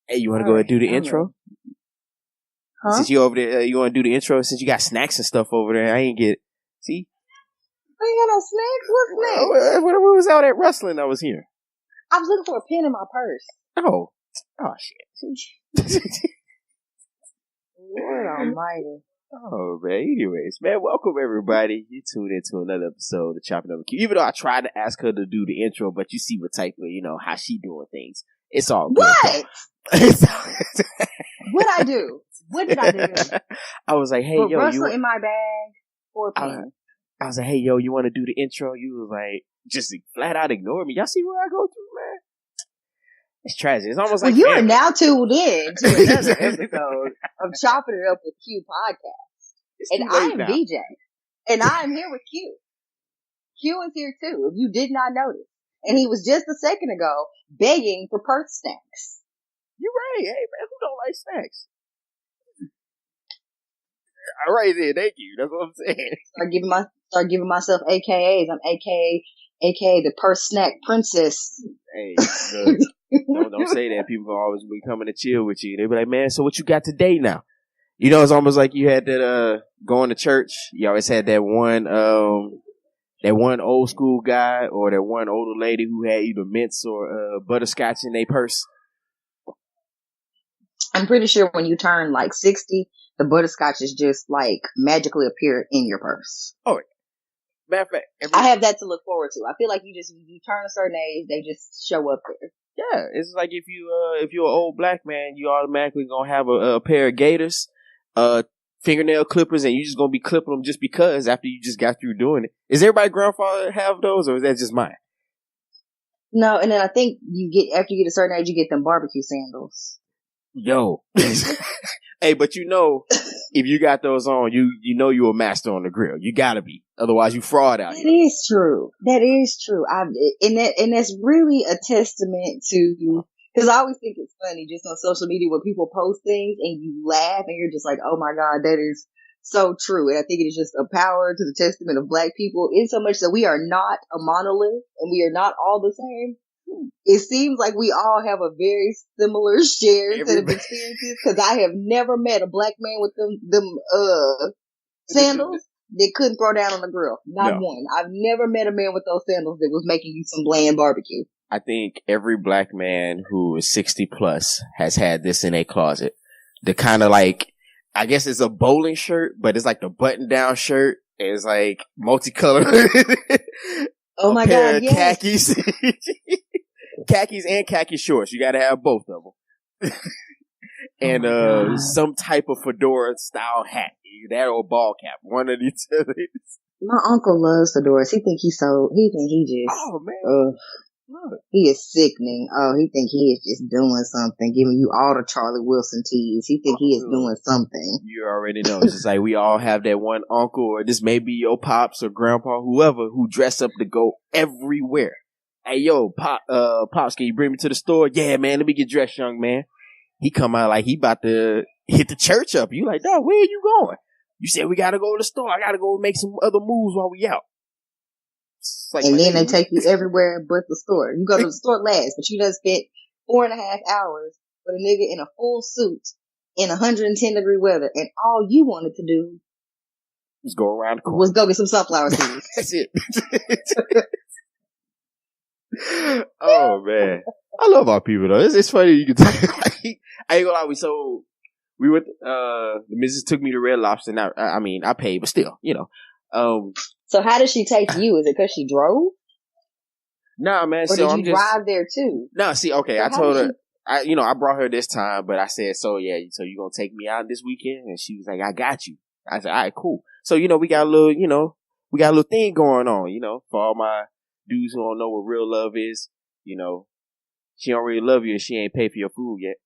Hey, you want to go ahead and do the intro? Huh? Since you over there, you want to do the intro? Since you got snacks and stuff over there, I ain't get. See, I ain't got no snacks. What snacks? What was out at wrestling? I was here. I was looking for a pen in my purse. Oh shit! Lord Almighty. Oh man. Anyways, man, welcome everybody. You tuned into another episode of Chopping Up a Q. Even though I tried to ask her to do the intro, but you see what type of, how she doing things. It's all good. What? What'd I do? What did I do? I was like, hey, Put yo, Russell in my bag or a pen. I was like, hey, yo, you want to do the intro? You was like, just flat out ignore me. Y'all see what I go through, man? It's tragic. It's almost like you are now tuned in to another episode of Chopping It Up with Q podcast. And I am DJ. And I am here with Q. Q is here too, if you did not notice. And he was just a second ago begging for Perth snacks. You're right. Hey, man, who don't like snacks? All right, then. Thank you. That's what I'm saying. Start giving myself AKAs. I'm AKA the Perth snack princess. Hey, don't say that. People will always be coming to chill with you. They be like, man, so what you got today now? It's almost like you had that going to church. You always had that one old school guy or that one older lady who had either mints or butterscotch in their purse. I'm pretty sure when you turn like 60, the butterscotch is just like magically appear in your purse. Oh, matter of fact, I have that to look forward to. I feel like you turn a certain age, they just show up there. Yeah, it's like if you're an old black man, you automatically gonna have a pair of gaiters, fingernail clippers, and you just gonna be clipping them just because after you just got through doing it. Is everybody grandfather have those, or is that just mine? No, and then I think after you get a certain age, you get them barbecue sandals. Yo. Hey, but if you got those on, you're a master on the grill. You gotta be. Otherwise you fraud out here. That is true. And that's really a testament to, because I always think it's funny just on social media when people post things and you laugh and you're just like, oh my God, that is so true. And I think it is just a power to the testament of black people in so much that we are not a monolith and we are not all the same. It seems like we all have a very similar shared set of experiences, because I have never met a black man with them sandals that couldn't throw down on the grill. Not one. I've never met a man with those sandals that was making you some bland barbecue. I think every black man who is 60 plus has had this in a closet. The kind of like, I guess it's a bowling shirt, but it's like the button down shirt. It's like multicolored. Oh my God, yes. Khakis. Khakis and khaki shorts. You gotta have both of them. And some type of fedora style hat. That or ball cap. One of these. My uncle loves fedoras. He just. Oh man. He is sickening. Oh, he think he is just doing something, giving you all the Charlie Wilson teas. He think he is doing something. You already know. It's just like we all have that one uncle, or this may be your pops or grandpa, whoever, who dress up to go everywhere. Hey, yo, Pops, can you bring me to the store? Yeah, man, let me get dressed, young man. He come out like he about to hit the church up. You like, dog, where are you going? You said we got to go to the store. I got to go make some other moves while we out. Like, and then they take you everywhere but the store. You go to the store last, but you done spent 4.5 hours with a nigga in a full suit in 110-degree weather, and all you wanted to do was go around the corner. Was go get some sunflower seeds. That's it. Oh man, I love our people though. It's funny you can talk. I ain't gonna lie. We went. The missus took me to Red Lobster. And I paid, but still, So how did she take you? Is it because she drove? Nah, man. Or did you drive there too? No, see, okay. So I told her. I brought her this time, but I said, so yeah, so you gonna take me out this weekend? And she was like, I got you. I said, all right, cool. So we got a little thing going on, for all my dudes who don't know what real love is. She don't really love you if she ain't paid for your food yet.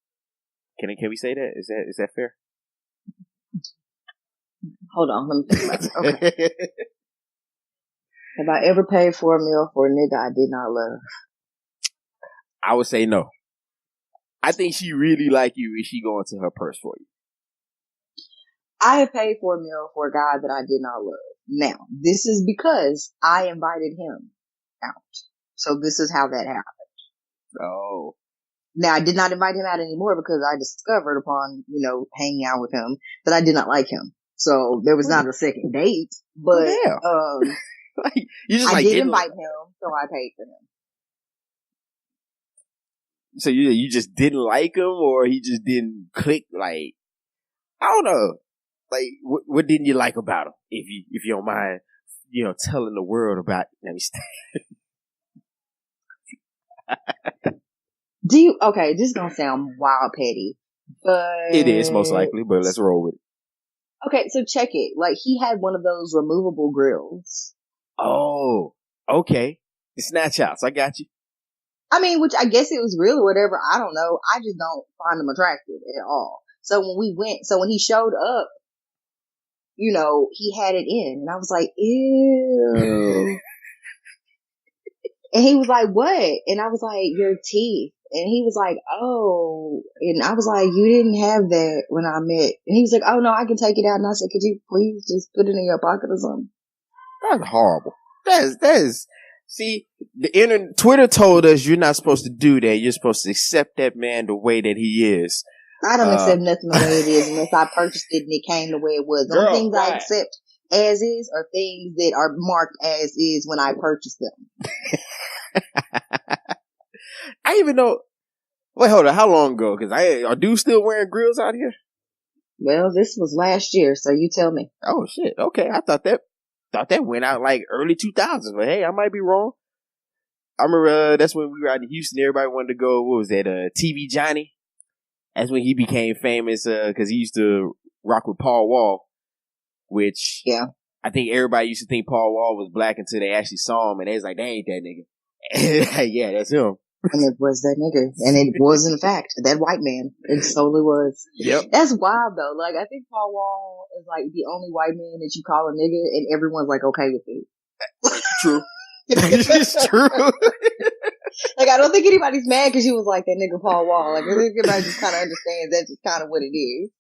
Can we say that? Is that fair? Hold on, let me think about it. Okay. Have I ever paid for a meal for a nigga I did not love? I would say no. I think she really like you if she go into her purse for you. I have paid for a meal for a guy that I did not love. Now, this is because I invited him out. So this is how that happened. Oh. Now, I did not invite him out anymore because I discovered upon, hanging out with him that I did not like him. So there was not a second date, but, like, you just I like did invite him, so I paid for him. So you just didn't like him, or he just didn't click? Like, I don't know. Like, what didn't you like about him? If you don't mind, telling the world about. Let me stay. Okay, this is gonna sound wild petty, but It is most likely, but let's roll with it. Okay, so check it. Like, he had one of those removable grills. Oh, okay. The snatch outs. I got you. I mean, which I guess it was real or whatever. I don't know. I just don't find them attractive at all. So when he showed up, he had it in, and I was like, ew. And he was like, what? And I was like, your teeth. And he was like, oh. And I was like, you didn't have that when I met. And he was like, oh no, I can take it out. And I said, could you please just put it in your pocket or something? That's horrible. That is. See, Twitter told us you're not supposed to do that. You're supposed to accept that man the way that he is. I don't accept nothing the way it is unless I purchased it and it came the way it was. The only things I accept as is are things that are marked as is when I purchase them. I even know. Wait, hold on. How long ago? Because are dudes still wearing grills out here? Well, this was last year, so you tell me. Oh shit. Okay, I thought that went out like early 2000s. But hey, I might be wrong. I remember that's when we were out in Houston. Everybody wanted to go. What was that? TV Johnny. That's when he became famous because he used to rock with Paul Wall, which I think everybody used to think Paul Wall was black until they actually saw him, and they was like, "They ain't that nigga." Yeah, that's him. And it was that nigga. And it was, in fact, that white man. It totally was. Yep. That's wild, though. Like, I think Paul Wall is, like, the only white man that you call a nigga, and everyone's, like, okay with it. True. It's true. Like, I don't think anybody's mad because you was like that nigga Paul Wall. Like, I think everybody just kind of understands that's just kind of what it is.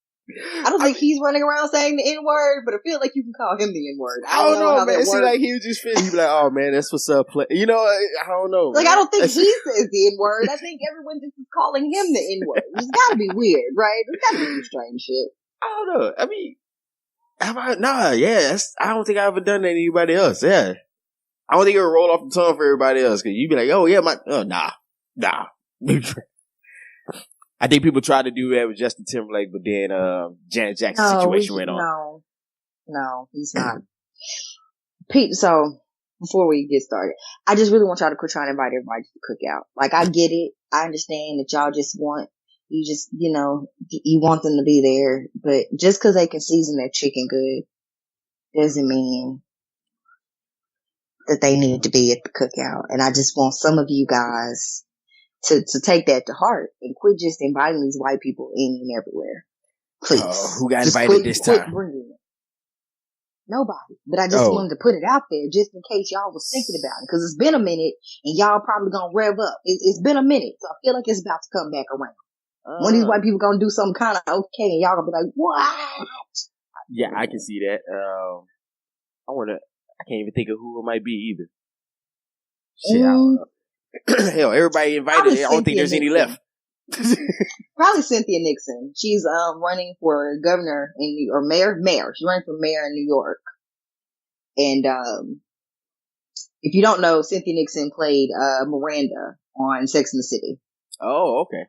I don't think he's running around saying the N-word, but I feel like you can call him the N-word. I don't know, man. It seems like he was just feeling. He'd be like, oh, man, that's what's up. I don't know. Like, man. I don't think he says the N-word. I think everyone just is calling him the N-word. It's gotta be weird, right? It's gotta be some strange shit. I don't know. I mean, I don't think I've ever done that to anybody else. Yeah. I don't think it would roll off the tongue for everybody else. Cause you'd be like, oh, yeah, nah. I think people tried to do that with Justin Timberlake, but then Janet Jackson's situation went on. No, he's not. Pete, so before we get started, I just really want y'all to quit trying to invite everybody to the cookout. Like, I get it. I understand that y'all just want, you want them to be there. But just because they can season their chicken good doesn't mean that they need to be at the cookout. And I just want some of you guys to take that to heart and quit just inviting these white people in and everywhere. Please. Who got invited this time? Nobody. But I just wanted to put it out there just in case y'all was thinking about it. Because it's been a minute and y'all probably gonna rev up. It's been a minute. So I feel like it's about to come back around. One of these white people gonna do something kind of okay and y'all gonna be like, what? Yeah, I can see that. I can't even think of who it might be either. Shit, I don't know. Hell, everybody invited. I don't think there's any left. Probably Cynthia Nixon. She's running for governor or mayor. She's running for mayor in New York. And if you don't know, Cynthia Nixon played Miranda on Sex and the City. Oh, okay.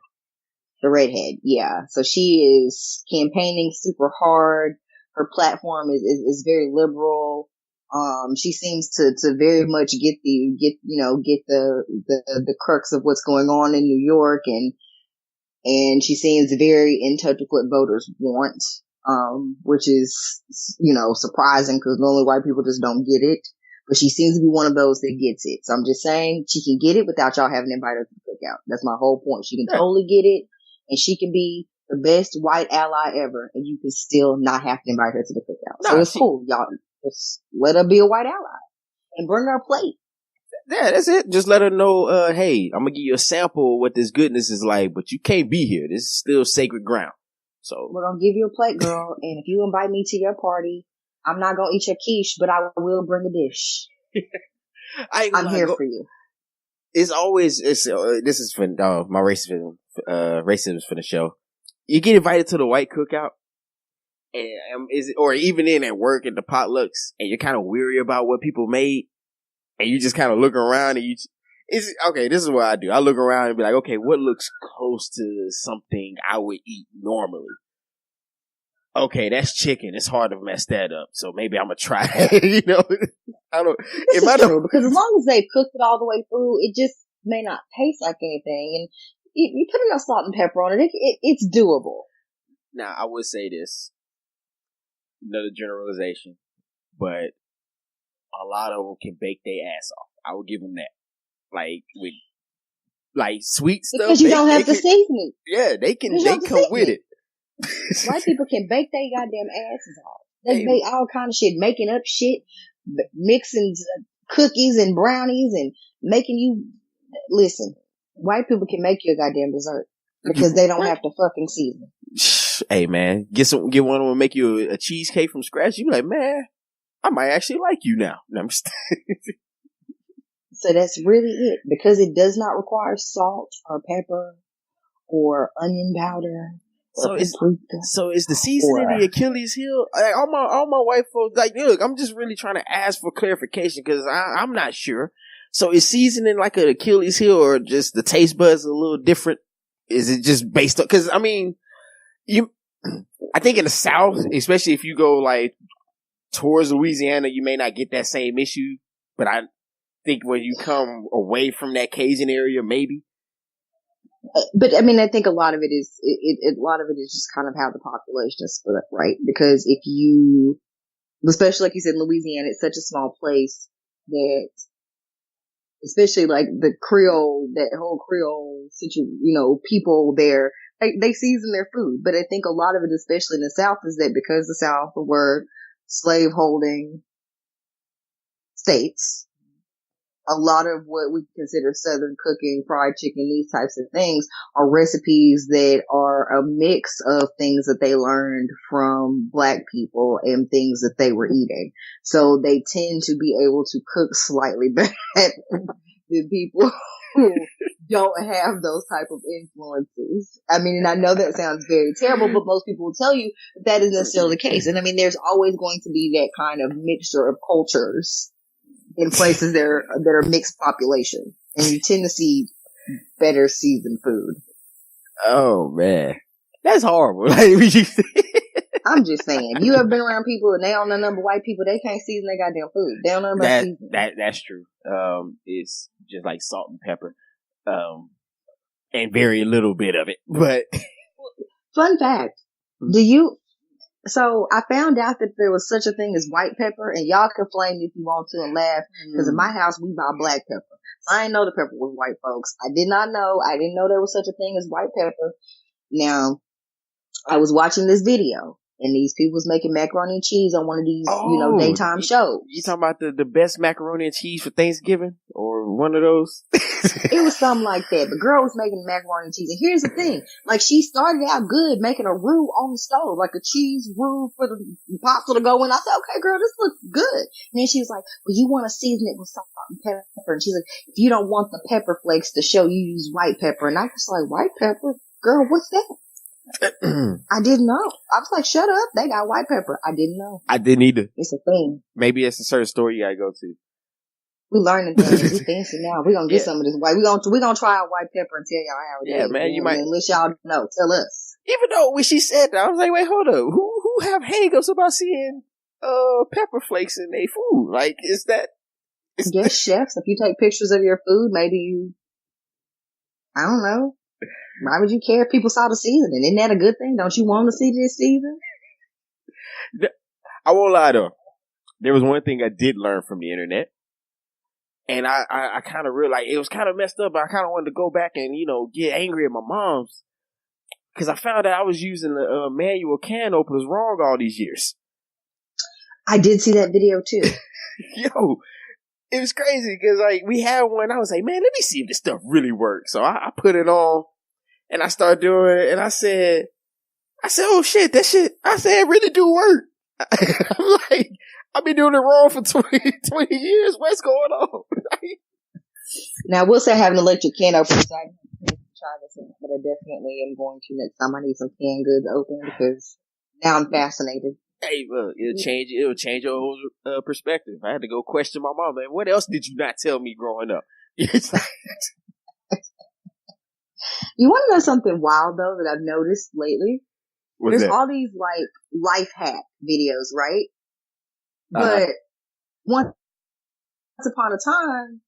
The redhead, yeah. So she is campaigning super hard. Her platform is very liberal. She seems to very much get the crux of what's going on in New York, and she seems very in touch with what voters want, which is, surprising because normally white people just don't get it. But she seems to be one of those that gets it. So I'm just saying she can get it without y'all having to invite her to the cookout. That's my whole point. She can totally get it, and she can be the best white ally ever, and you can still not have to invite her to the cookout. So it's cool, y'all. Just let her be a white ally and bring her a plate. Yeah, that's it. Just let her know, hey, I'm gonna give you a sample of what this goodness is like, but you can't be here. This is still sacred ground. So we're gonna give you a plate, girl, and if you invite me to your party, I'm not gonna eat your quiche, but I will bring a dish. I'm here for you. It's always this is for my racism racism for the show. You get invited to the white cookout, and or even in at work at the potlucks, and you're kind of weary about what people made, and you just kind of look around and okay, this is what I do. I look around and be like, okay, what looks close to something I would eat normally? Okay, that's chicken. It's hard to mess that up. So maybe I'm gonna try it. You know, I don't. This is true, because as long as they cooked it all the way through, it just may not taste like anything. And you put enough salt and pepper on it, it's doable. Now, I would say this, another generalization, but a lot of them can bake their ass off. I will give them that. Like with sweet stuff, because you don't have to season it. Yeah, they can. They come with it. White people can bake their goddamn asses off. They make all kind of shit, making up shit, mixing cookies and brownies, and making you listen. White people can make you a goddamn dessert because they don't have to fucking season. Hey man, get one of them make you a cheesecake from scratch. You be like, man, I might actually like you now. No, I'm just So that's really it, because it does not require salt or pepper or onion powder. So is the seasoning the Achilles heel? Like, all my white folks, like, look, I'm just really trying to ask for clarification because I'm not sure. So is seasoning like an Achilles heel, or just the taste buds a little different? Is it just based on? Because I mean, I think in the South, especially if you go like towards Louisiana, you may not get that same issue. But I think when you come away from that Cajun area, maybe. But I mean, I think a lot of it is just kind of how the population is split up, right? Because if you, especially like you said, Louisiana, it's such a small place that, especially like the Creole, that whole Creole people there, they season their food. But I think a lot of it, especially in the South, is that because the South were slave-holding states, a lot of what we consider Southern cooking, fried chicken, these types of things are recipes that are a mix of things that they learned from Black people and things that they were eating. So they tend to be able to cook slightly better than people who don't have those type of influences. I mean, and I know that sounds very terrible, but most people will tell you that isn't necessarily the case. And I mean, there's always going to be that kind of mixture of cultures in places that are mixed population, and you tend to see better seasoned food. Oh man, that's horrible. I'm just saying, you ever been around people and they don't know nothing but white people? They can't season their goddamn food. They don't know about seasoning. That's true. It's just like salt and pepper, and very little bit of it. But fun fact: do you? So I found out that there was such a thing as white pepper, and y'all can flame me if you want to and laugh, because in my house we buy black pepper. I didn't know the pepper was white, folks. I did not know. I didn't know there was such a thing as white pepper. Now, I was watching this video, and these people was making macaroni and cheese on one of these, daytime shows. You talking about the best macaroni and cheese for Thanksgiving, or one of those? It was something like that. The girl was making macaroni and cheese. And here's the thing. Like, she started out good making a roux on the stove, like a cheese roux for the pasta to go in. I said, okay, girl, this looks good. And then she was like, well, you want to season it with salt and pepper. And she's like, if you don't want the pepper flakes to show, you use white pepper. And I was like, white pepper? Girl, what's that? I didn't know. I was like, shut up. They got white pepper. I didn't know. I didn't either. It's a thing. Maybe it's a certain store you gotta go to. We learning things. We fancy now. We're gonna get some of this white. We're gonna try out white pepper and tell y'all how it is. Yeah, man, you might. Unless y'all know, tell us. Even though when she said that, I was like, wait, hold up. Who have hang-ups about seeing pepper flakes in their food? Like, is that? Yes, chefs. If you take pictures of your food, maybe you. I don't know. Why would you care if people saw the seasoning? Isn't that a good thing? Don't you want to see this season? I won't lie though. There was one thing I did learn from the internet. And I kind of realized it was kind of messed up, but I kind of wanted to go back and, get angry at my mom's. Because I found out I was using the manual can openers wrong all these years. I did see that video too. Yo, it was crazy because, like, we had one. I was like, man, let me see if this stuff really works. So I put it on and I started doing it. And I said, oh shit, that shit, I said, it really do work. I'm like, I've been doing it wrong for 20 years. What's going on? Now, we'll say having an electric can opener, so I can try this out, but I definitely am going to next time I need some canned goods open because now I'm fascinated. Hey, look, it'll change your whole perspective. I had to go question my mom, man. What else did you not tell me growing up? It's like, you want to know something wild though that I've noticed lately? There's all these like life hack videos, right? But once upon a time,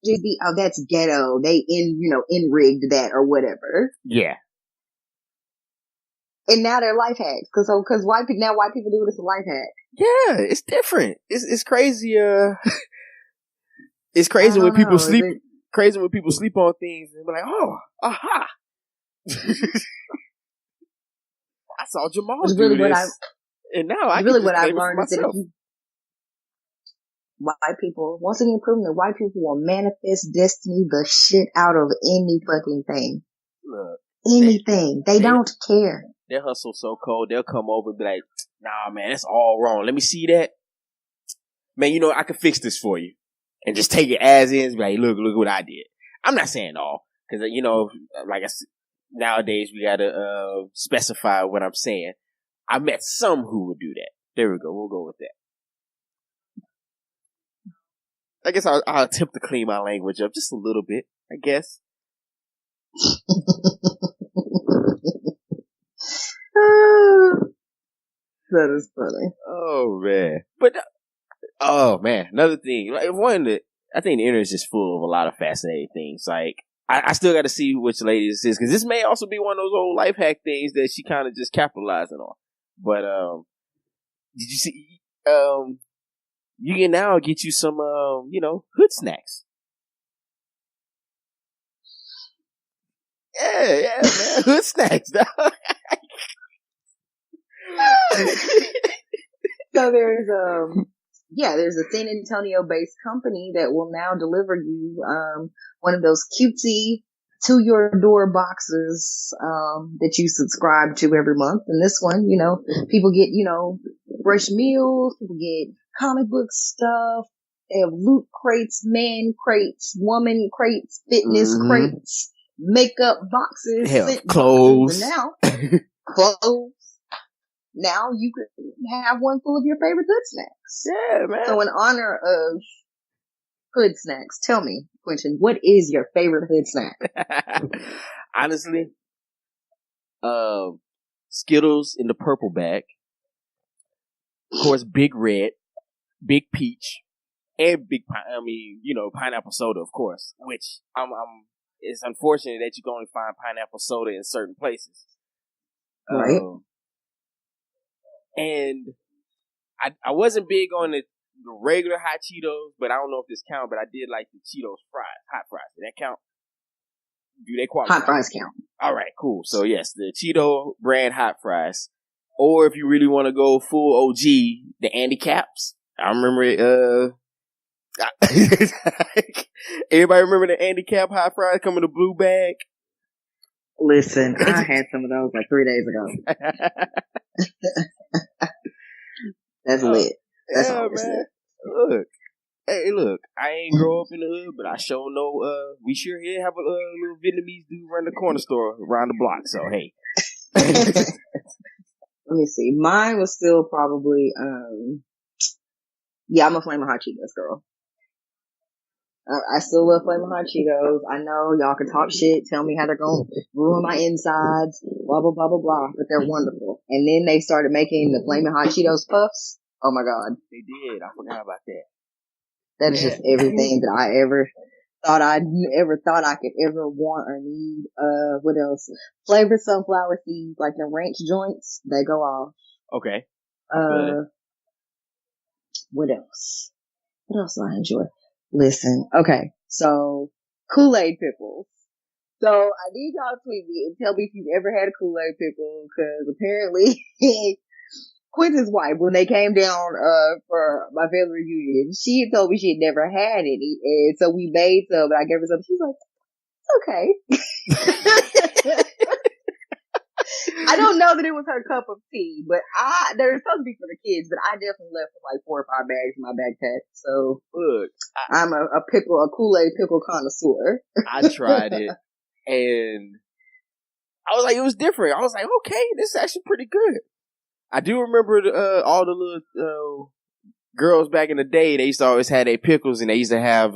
just be, oh, that's ghetto. They in-rigged that or whatever. Yeah. And now they're life hacks. Cause white people do it as a life hack. Yeah, it's different. It's crazy. It's crazy when people sleep. Crazy when people sleep on things and be like, oh, aha. I saw Jamal do really this. And now I really can what just I've learned is that if white people, once again proving that white people will manifest destiny the shit out of any fucking thing. Look, anything. They don't care. They hustle so cold, they'll come over and be like, nah, man, that's all wrong. Let me see that. Man, I can fix this for you. And just take it as is. Be like, look what I did. I'm not saying all. Because, like I said, nowadays we got to specify what I'm saying. I met some who would do that. There we go. We'll go with that. I guess I'll attempt to clean my language up just a little bit, I guess. That is funny. Oh, man. But, another thing. Like, I think the internet is just full of a lot of fascinating things. Like, I still got to see which lady this is, because this may also be one of those old life hack things that she kind of just capitalizing on. But, did you see, you can now get you some, hood snacks. Yeah, man, hood snacks. So there's a San Antonio based company that will now deliver you, one of those cutesy to your door boxes, that you subscribe to every month. And this one, people get, fresh meals, people get comic book stuff. They have loot crates, man crates, woman crates, fitness crates, makeup boxes, scent clothes. Boxes. And now, clothes. Now you can have one full of your favorite hood snacks. Yeah, man. So in honor of hood snacks, tell me, Quentin, what is your favorite hood snack? Honestly, Skittles in the purple bag. Of course, Big Red, Big Peach, and pineapple soda, of course. Which it's unfortunate that you can only find pineapple soda in certain places. Right. And I wasn't big on the regular hot Cheetos, but I don't know if this counts, but I did like the Cheetos hot fries. Did that count? Do they qualify? Hot fries count. All right, cool. So yes, the Cheeto brand hot fries. Or if you really want to go full OG, the Andy Caps. I remember it, everybody remember the Andy Cap hot fries come in a blue bag? Listen, I had some of those like 3 days ago. That's lit. That's yeah, man. Lit. Look, I ain't grow up in the hood, but I sure know, we sure here have a little Vietnamese dude run the corner store around the block, so hey. Let me see. Mine was still probably, I'm a Flamin' Hot Cheetos girl. I still love Flamin' Hot Cheetos. I know y'all can talk shit, tell me how they're going to ruin my insides, blah, blah, blah, blah, blah, but they're wonderful. And then they started making the Flamin' Hot Cheetos Puffs. Oh my God. They did. I forgot about that. That is just everything that I ever thought I could ever want or need. What else? Flavored sunflower seeds, like the ranch joints, they go off. Okay. What else? What else do I enjoy? Listen, okay, so Kool-Aid pickles. So I need y'all to tweet me and tell me if you've ever had a Kool-Aid pickle, because apparently Quentin's wife, when they came down for my family reunion, she had told me she had never had any, and so we made some, and I gave her some. She was like, "It's okay." I don't know that it was her cup of tea, but they're supposed to be for the kids, but I definitely left with like 4 or 5 bags in my backpack. So look, I'm a Kool-Aid pickle connoisseur. I tried it. And I was like, it was different. I was like, okay, this is actually pretty good. I do remember all the little girls back in the day. They used to always have their pickles, and they used to have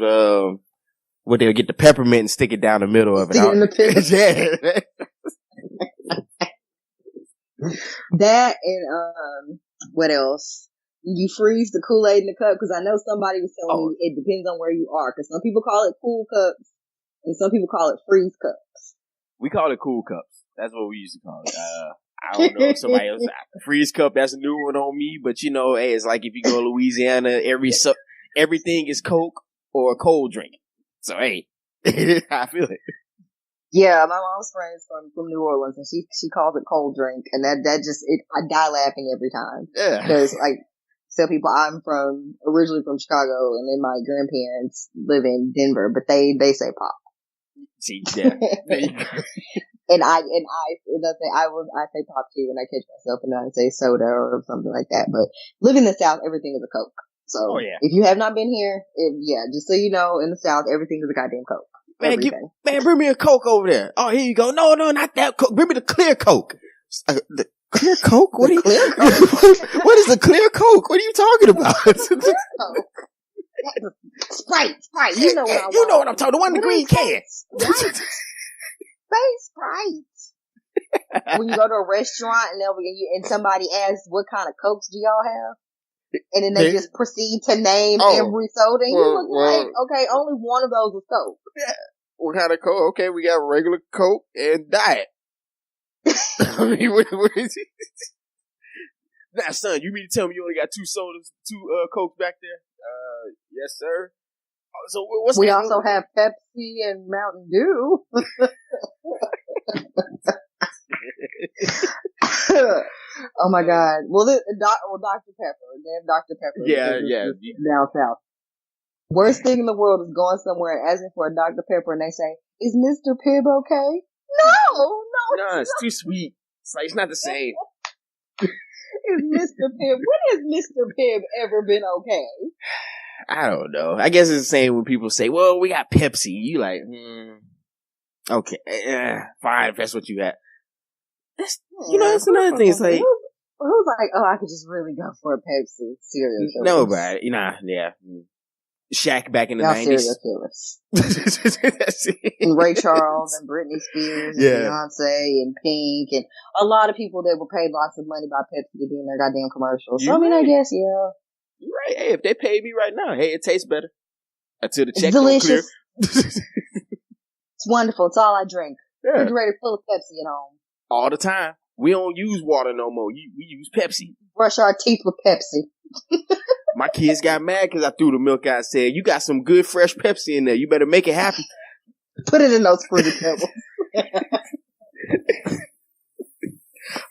where they'll get the peppermint and stick it down the middle of it. Stick it in the pickle. Yeah. That and what else? You freeze the Kool-Aid in the cup, because I know somebody was telling me it depends on where you are, because some people call it cool cups and some people call it freeze cups. We call it cool cups. That's what we used to call it. I don't know if somebody else freeze cup. That's a new one on me, but you know, hey, it's like if you go to Louisiana, everything is Coke or a cold drink. So hey, I feel it. Yeah, my mom's friends from New Orleans, and she calls it cold drink, and that just I die laughing every time. Yeah, because like tell people I'm originally from Chicago, and then my grandparents live in Denver, but they say pop. See, yeah. And I say pop too, and I catch myself and I say soda or something like that. But living in the South, everything is a Coke. So if you have not been here, just so you know, in the South, everything is a goddamn Coke. Man, bring me a Coke over there. Oh, here you go. No, not that Coke. Bring me the clear Coke. The clear Coke? What what is the clear Coke? What are you talking about? Sprite. You know what I want. You know what I'm talking about. The one in the green can. Sprite. When you go to a restaurant and somebody asks, what kind of Cokes do y'all have? And then they just proceed to name every soda. And you look like, okay, only one of those is Coke. Yeah. What kind of Coke? Okay, we got regular Coke and Diet. I mean, what is it? Now, son, you mean to tell me you only got two Cokes back there? Yes, sir. So what's we also have Pepsi and Mountain Dew. Oh my God! Well, Dr. Pepper. They have Dr. Pepper. Yeah. Down south. Worst thing in the world is going somewhere and asking for a Dr. Pepper, and they say, "Is Mr. Pibb okay?" No, it's too sweet. It's like it's not the same. Is Mr. Pibb? When has Mr. Pibb ever been okay? I don't know. I guess it's the same when people say, "Well, we got Pepsi." You like, okay, fine, if that's what you got. That's another thing. It's like, who's like, oh, I could just really go for a Pepsi. Serious. Nobody. Yeah. Shaq back in the 90s. Serial killers. And Ray Charles and Britney Spears and Beyonce and Pink and a lot of people that were paid lots of money by Pepsi to be in their goddamn commercials. So, I guess, yeah. You're right. Hey, if they paid me right now, hey, it tastes better. Until the check don't clear. It's wonderful. It's all I drink. Refrigerator full of Pepsi at home. All the time. We don't use water no more. We use Pepsi. Brush our teeth with Pepsi. My kids got mad because I threw the milk out and said, you got some good fresh Pepsi in there. You better make it happen. Put it in those fruity pebbles.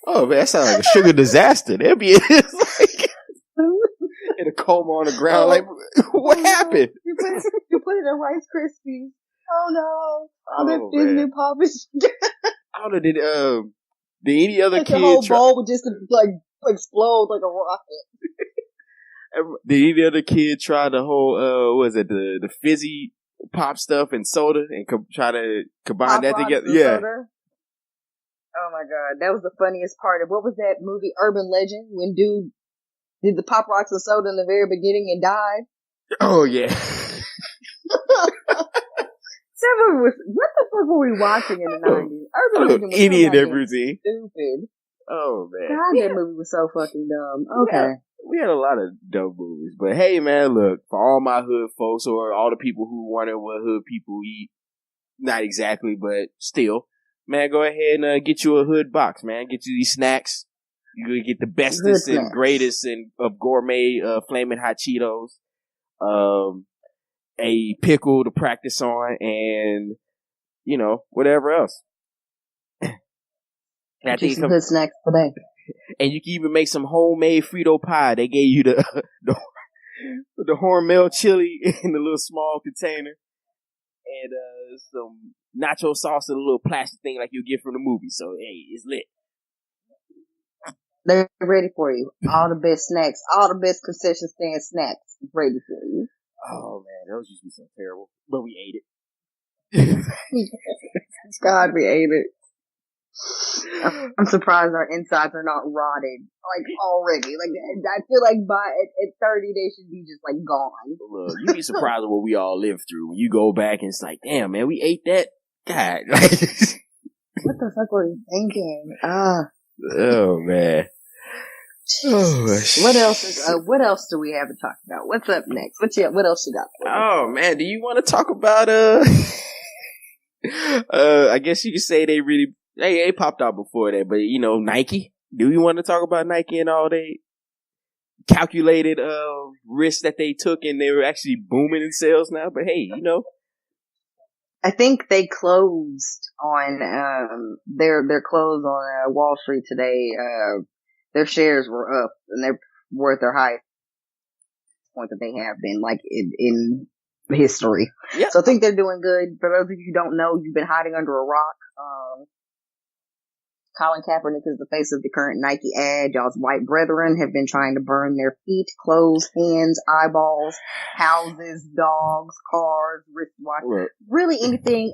Oh, man, that sounds like a sugar disaster. There'd be like in a coma on the ground. Like, what happened? You put it in Rice Krispies. Oh, no. All that Disney Pop is... I don't know, did any other kid the whole bowl would just like explode like a rocket. Did any other kid try the whole the fizzy pop stuff and soda and try to combine pop that together? Yeah. Soda? Oh my God, that was the funniest part of what was that movie Urban Legend when dude did the Pop Rocks and soda in the very beginning and died? Oh yeah. What the fuck were we watching in the 90s? Urban Legend was any and everything. Stupid. Oh, man. God, that movie was so fucking dumb. Okay. We had a lot of dumb movies. But hey, man, look, for all my hood folks or all the people who wonder what hood people eat, not exactly, but still, man, go ahead and get you a hood box, man. Get you these snacks. You're going to get the bestest and greatest of gourmet flaming hot Cheetos. A pickle to practice on, and whatever else. I think some good snacks today. And you can even make some homemade Frito pie. They gave you the Hormel chili in the little small container, and some nacho sauce in a little plastic thing like you get from the movie. So hey, it's lit. They're ready for you. All the best snacks, all the best concession stand snacks ready for you. Oh man, those used to be so terrible, but we ate it. God, we ate it. I'm surprised our insides are not rotted, like, already. Like, I feel like by at 30, they should be just, like, gone. Look, you'd be surprised at what we all lived through. When you go back and it's like, damn, man, we ate that? God. What the fuck were you thinking? Oh, man. Oh, What else do we have to talk about? What's up next? What else you got for us? Oh, man, do you want to talk about, I guess you could say they popped out before that, but you know, Nike. Do you want to talk about Nike and all they calculated risks that they took, and they were actually booming in sales now? But hey, you know, I think they closed on their close on Wall Street today. Their shares were up, and they're worth their highest point that they have been, like, in history. Yeah. So I think they're doing good. For those of you who don't know, you've been hiding under a rock. Colin Kaepernick is the face of the current Nike ad. Y'all's white brethren have been trying to burn their feet, clothes, hands, eyeballs, houses, dogs, cars, wristwatches. Really anything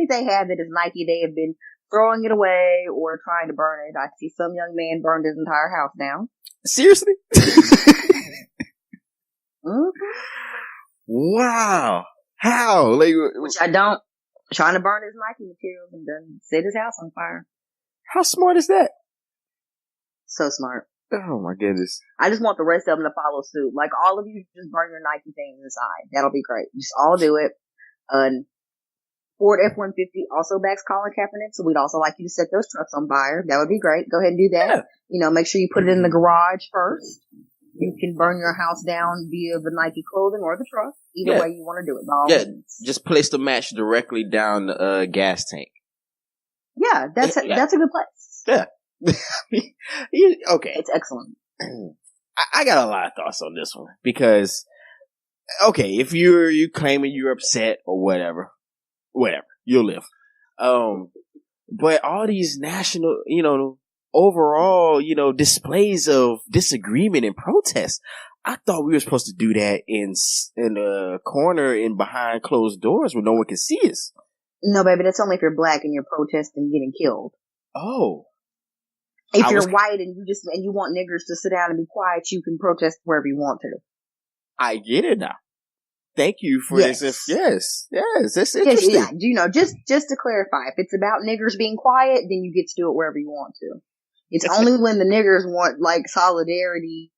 they have that is Nike, they have been throwing it away or trying to burn it. I see some young man burned his entire house down. Seriously? Mm-hmm. Wow. How? Like, which I don't. Trying to burn his Nike materials and then set his house on fire. How smart is that? So smart. Oh my goodness. I just want the rest of them to follow suit. Like, all of you just burn your Nike things inside. That'll be great. Just all do it. Ford F-150 also backs Colin Kaepernick, so we'd also like you to set those trucks on fire. That would be great. Go ahead and do that. Yeah. You know, make sure you put it in the garage first. You can burn your house down via the Nike clothing or the truck. Either way you want to do it. Just place the match directly down the gas tank. Yeah, that's a good place. Yeah. Okay. It's excellent. I got a lot of thoughts on this one because, okay, if you claiming you're upset or whatever, you'll live. But all these national, overall, displays of disagreement and protest, I thought we were supposed to do that in a corner and behind closed doors where no one can see us. No, baby, that's only if you're black and you're protesting getting killed. Oh. If you're white and you want niggers to sit down and be quiet, you can protest wherever you want to. I get it now. Thank you for this. Yes, that's interesting. Yeah, just to clarify, if it's about niggers being quiet, then you get to do it wherever you want to. It's only when the niggers want, like, solidarity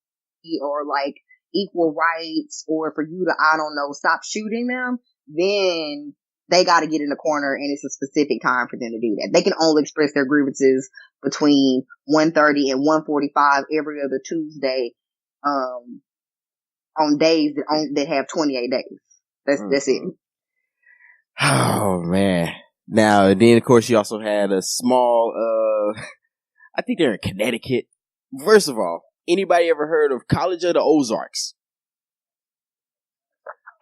or, like, equal rights or for you to, I don't know, stop shooting them, then they got to get in the corner, and it's a specific time for them to do that. They can only express their grievances between 1:30 and 1:45 every other Tuesday, on days that have 28 days. That's it. Oh man! Now then, of course, you also had a small. I think they're in Connecticut. First of all, anybody ever heard of College of the Ozarks?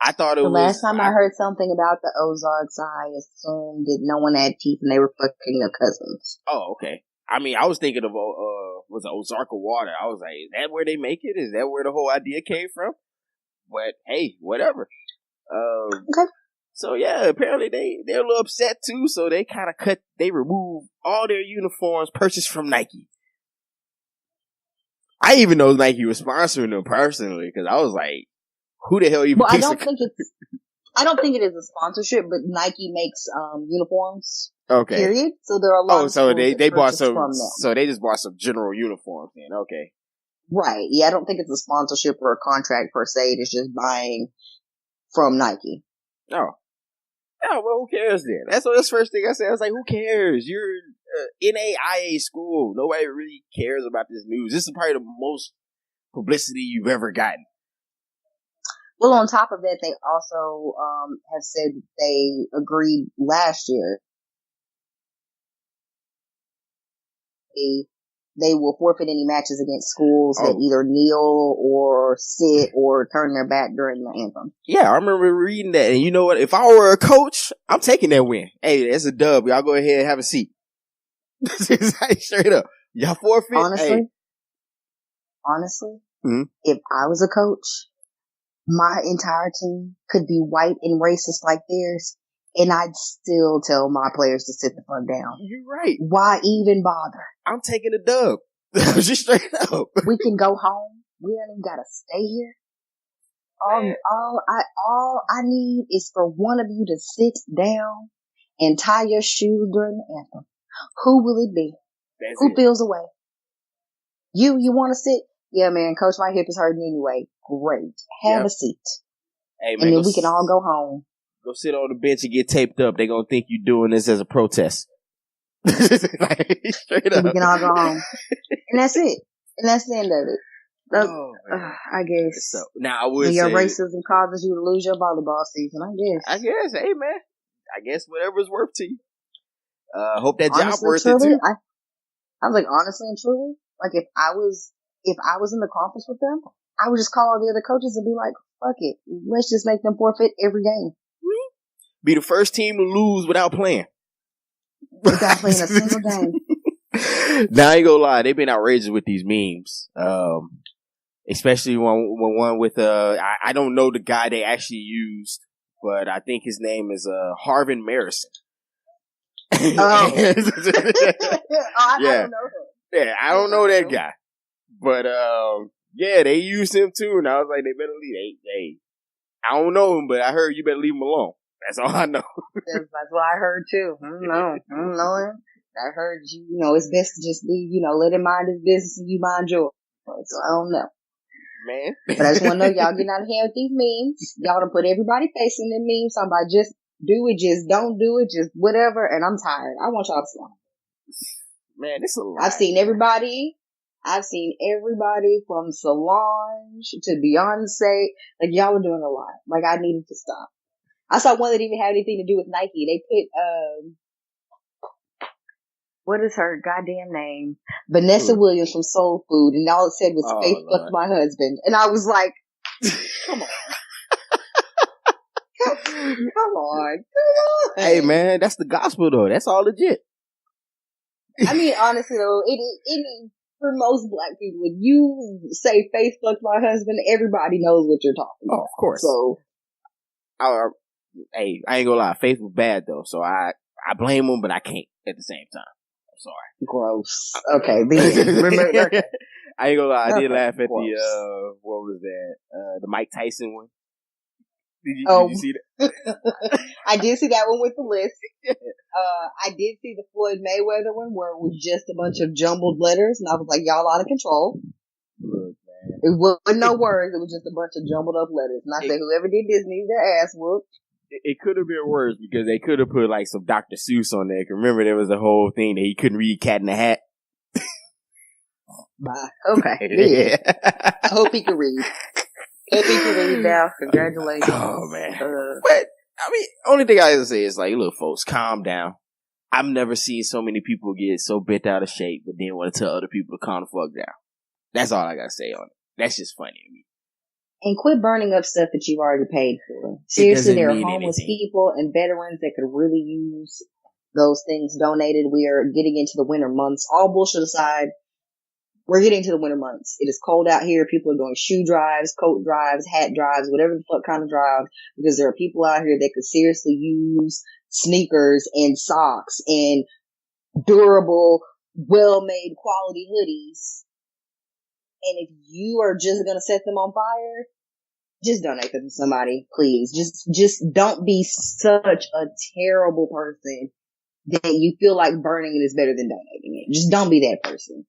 I thought it was... The last time I heard something about the Ozarks, I assumed that no one had teeth and they were fucking their cousins. Oh, okay. I mean, I was thinking of, was it Ozarka water? I was like, is that where they make it? Is that where the whole idea came from? But, hey, whatever. Okay. So, yeah, apparently they're a little upset, too, so they kind of removed all their uniforms purchased from Nike. I even know Nike was sponsoring them personally, because I was like, who the hell even? Well, I don't think it is a sponsorship, but Nike makes uniforms. Okay. Period. So there are a lot. So they bought some. So they just bought some general uniforms. Then okay. Right. Yeah, I don't think it's a sponsorship or a contract per se. It's just buying from Nike. Oh. Yeah. Well, who cares then? That's the first thing I said. I was like, who cares? You're NAIA school. Nobody really cares about this news. This is probably the most publicity you've ever gotten. Well, on top of that, they also have said that they agreed last year they will forfeit any matches against schools that either kneel or sit or turn their back during the anthem. Yeah, I remember reading that. And you know what? If I were a coach, I'm taking that win. Hey, that's a dub. Y'all go ahead and have a seat. Straight up. Y'all forfeit? Honestly, if I was a coach, my entire team could be white and racist like theirs, And I'd still tell my players to sit the fuck down. You're right. Why even bother? I'm taking a dub. Just straight up. We can go home. We don't even gotta stay here. All I need is for one of you to sit down and tie your shoes during the anthem. Who will it be? Who feels away? You want to sit? Yeah, man, coach, my hip is hurting anyway. Great. Have a seat. Hey, man, and then we can all go home. Go sit on the bench and get taped up. They're going to think you're doing this as a protest. Straight up. We can all go home. And that's it. And that's the end of it. I guess. So, now, I would when say. Your racism causes you to lose your volleyball season, I guess. Hey, man. I guess whatever's worth to you. Hope that honestly, job worth truly, it too. I was like, honestly and truly, like if I was in the conference with them, I would just call all the other coaches and be like, fuck it. Let's just make them forfeit every game. Be the first team to lose without playing. Without playing a single game. Now, I ain't gonna lie. They've been outrageous with these memes. Especially one with, I don't know the guy they actually used, but I think his name is, Harvin Marison. I don't know him. Yeah, I don't know that guy. But, yeah, they used him too, and I was like, they better leave. Hey, I don't know him, but I heard you better leave him alone. That's all I know. That's what I heard too. I don't know him. I heard it's best to just leave, let him mind his business and you mind yours. So I don't know. Man. But I just want to know y'all getting out of hand with these memes. Y'all done put everybody facing them memes. Somebody just do it, just don't do it, just whatever. And I'm tired. I want y'all to stop. Man, it's a lot. I've seen everybody from Solange to Beyonce. Like, y'all are doing a lot. Like, I needed to stop. I saw one that didn't even have anything to do with Nike. They put, what is her goddamn name? Vanessa Williams from Soul Food. And all it said was, "Faith fucked my husband." And I was like, come on. Come on. Hey, man, that's the gospel, though. That's all legit. I mean, honestly, though, it for most black people, if you say "Faith fucked my husband," everybody knows what you're talking about. Oh, of course. So, hey, I ain't gonna lie. Faith was bad, though. So I blame him, but I can't at the same time. I'm sorry. Gross. Okay. Remember, I ain't gonna lie. I did laugh at the, what was that? The Mike Tyson one. Did you see that? I did see that one with the list. I did see the Floyd Mayweather one where it was just a bunch of jumbled letters, and I was like, y'all out of control. Look, man. It wasn't no words, it was just a bunch of jumbled up letters. And I said, whoever did this needs their ass whooped. It could have been worse because they could have put like some Dr. Seuss on there. Remember, there was a whole thing that he couldn't read Cat in the Hat. Bye. Okay. Yeah. I hope he can read. Hope he can read now. Congratulations. Oh, man. But, I mean, only thing I gotta say is like, look, folks, calm down. I've never seen so many people get so bent out of shape, but then want to tell other people to calm the fuck down. That's all I gotta say on it. That's just funny to me. And quit burning up stuff that you've already paid for. Seriously, there are homeless people and veterans that could really use those things donated. We are getting into the winter months. All bullshit aside, we're getting into the winter months. It is cold out here. People are doing shoe drives, coat drives, hat drives, whatever the fuck kind of drives, because there are people out here that could seriously use sneakers and socks and durable, well-made quality hoodies. And if you are just going to set them on fire, just donate them to somebody, please. Just don't be such a terrible person that you feel like burning it is better than donating it. Just don't be that person.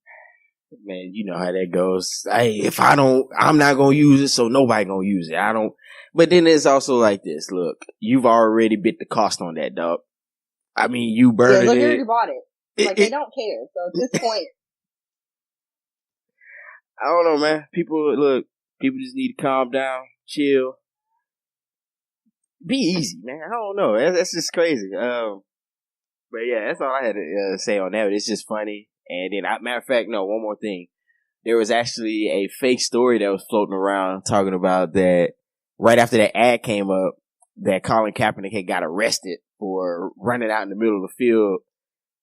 Man, you know how that goes. Hey, I'm not going to use it, so nobody going to use it. But then it's also like this. Look, you've already bit the cost on that, dog. I mean, you burned it. They already bought it. Like, they don't care. So at this point, I don't know, man. People just need to calm down, chill, be easy, man. I don't know. That's just crazy. But yeah, that's all I had to say on that. It's just funny. And then, matter of fact, no, one more thing. There was actually a fake story that was floating around talking about that right after that ad came up, that Colin Kaepernick had got arrested for running out in the middle of the field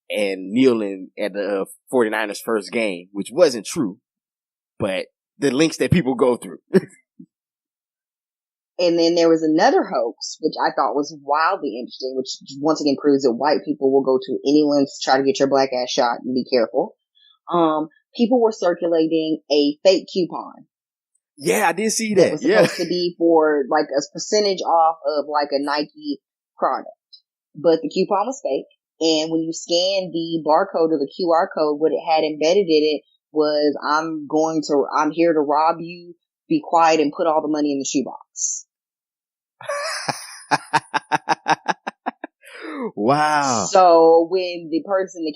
and kneeling at the 49ers first game, which wasn't true. But the links that people go through. And then there was another hoax, which I thought was wildly interesting, which once again proves that white people will go to any lengths to try to get your black ass shot, and be careful. People were circulating a fake coupon. Yeah, I did see That that. was supposed to be for like a percentage off of like a Nike product. But the coupon was fake. And when you scan the barcode or the QR code, what it had embedded in it was, I'm here to rob you, be quiet and put all the money in the shoebox. Wow. So when the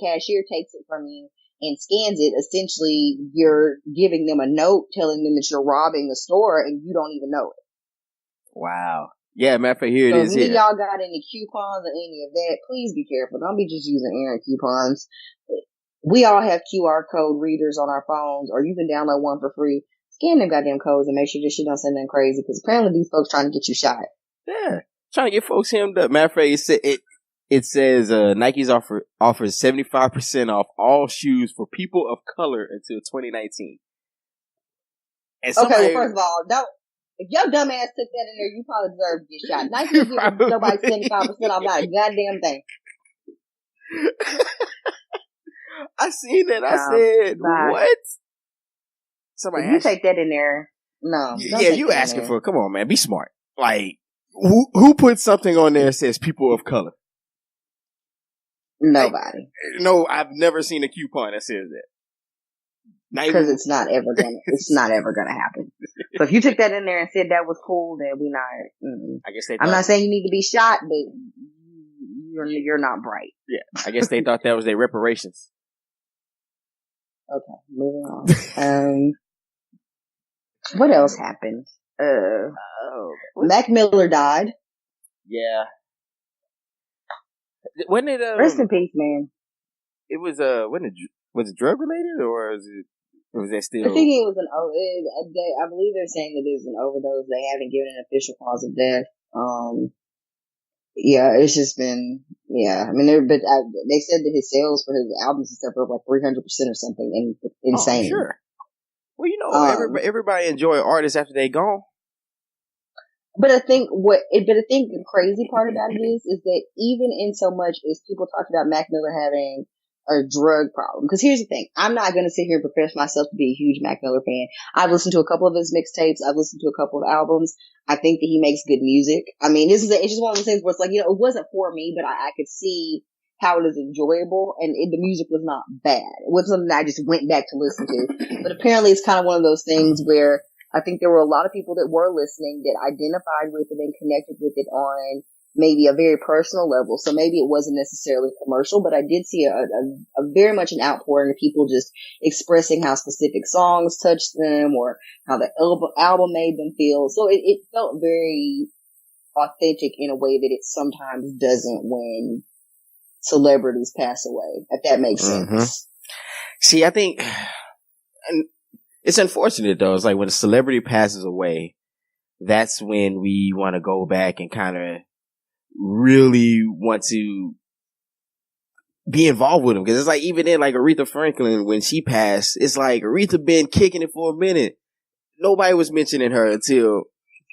cashier takes it from you and scans it, essentially you're giving them a note telling them that you're robbing the store and you don't even know it. Wow. Yeah, matter of fact, here it is. So if any of y'all got any coupons or any of that, please be careful. Don't be just using errant coupons. We all have QR code readers on our phones, or you can download one for free. Scan them goddamn codes and make sure this shit don't say nothing crazy, because apparently these folks trying to get you shot. Yeah, trying to get folks hemmed up. Matter of fact, it says Nike's offers 75% off all shoes for people of color until 2019. And Okay, well, first of all, if your dumb ass took that in there, you probably deserve to get shot. Nike giving nobody 75% off not a goddamn thing. I seen that. I said, what? Somebody if you take that in there, no. Yeah, you asking for, come on, man, be smart. Like, who put something on there that says people of color? Nobody. Like, no, I've never seen a coupon that says that. Because it's not ever gonna happen. So if you took that in there and said that was cool, then we not. I guess I'm not saying you need to be shot, but you're not bright. Yeah, I guess they thought that was their reparations. Okay, moving on. What else happened? Mac Miller died. Yeah. Wasn't it? Rest in peace, man. It was was it drug related or was that still? I think it was I believe they're saying that it was an overdose. They haven't given an official cause of death. Yeah, it's just been, yeah. I mean, they said that his sales for his albums and stuff were up like 300% or something, insane. Oh, sure. Well, you know, everybody enjoy artists after they gone. But I think the crazy part about it is that even in so much as people talk about Mac Miller having a drug problem, because here's the thing, I'm not going to sit here and profess myself to be a huge Mac Miller fan. I've listened to a couple of his mixtapes. I've listened to a couple of albums. I think that he makes good music. I mean, it's just one of those things where it's like, it wasn't for me, but I could see how it is enjoyable, and the music was not bad. It wasn't something that I just went back to listen to. But apparently it's kind of one of those things where I think there were a lot of people that were listening that identified with it and connected with it on maybe a very personal level. So maybe it wasn't necessarily commercial, but I did see a very much an outpouring of people just expressing how specific songs touched them or how the album made them feel. So it felt very authentic in a way that it sometimes doesn't when celebrities pass away, if that makes sense. See, I think, and it's unfortunate though. It's like when a celebrity passes away, that's when we want to go back and kind of really want to be involved with them. Cause it's like, even in like Aretha Franklin, when she passed, it's like Aretha been kicking it for a minute. Nobody was mentioning her until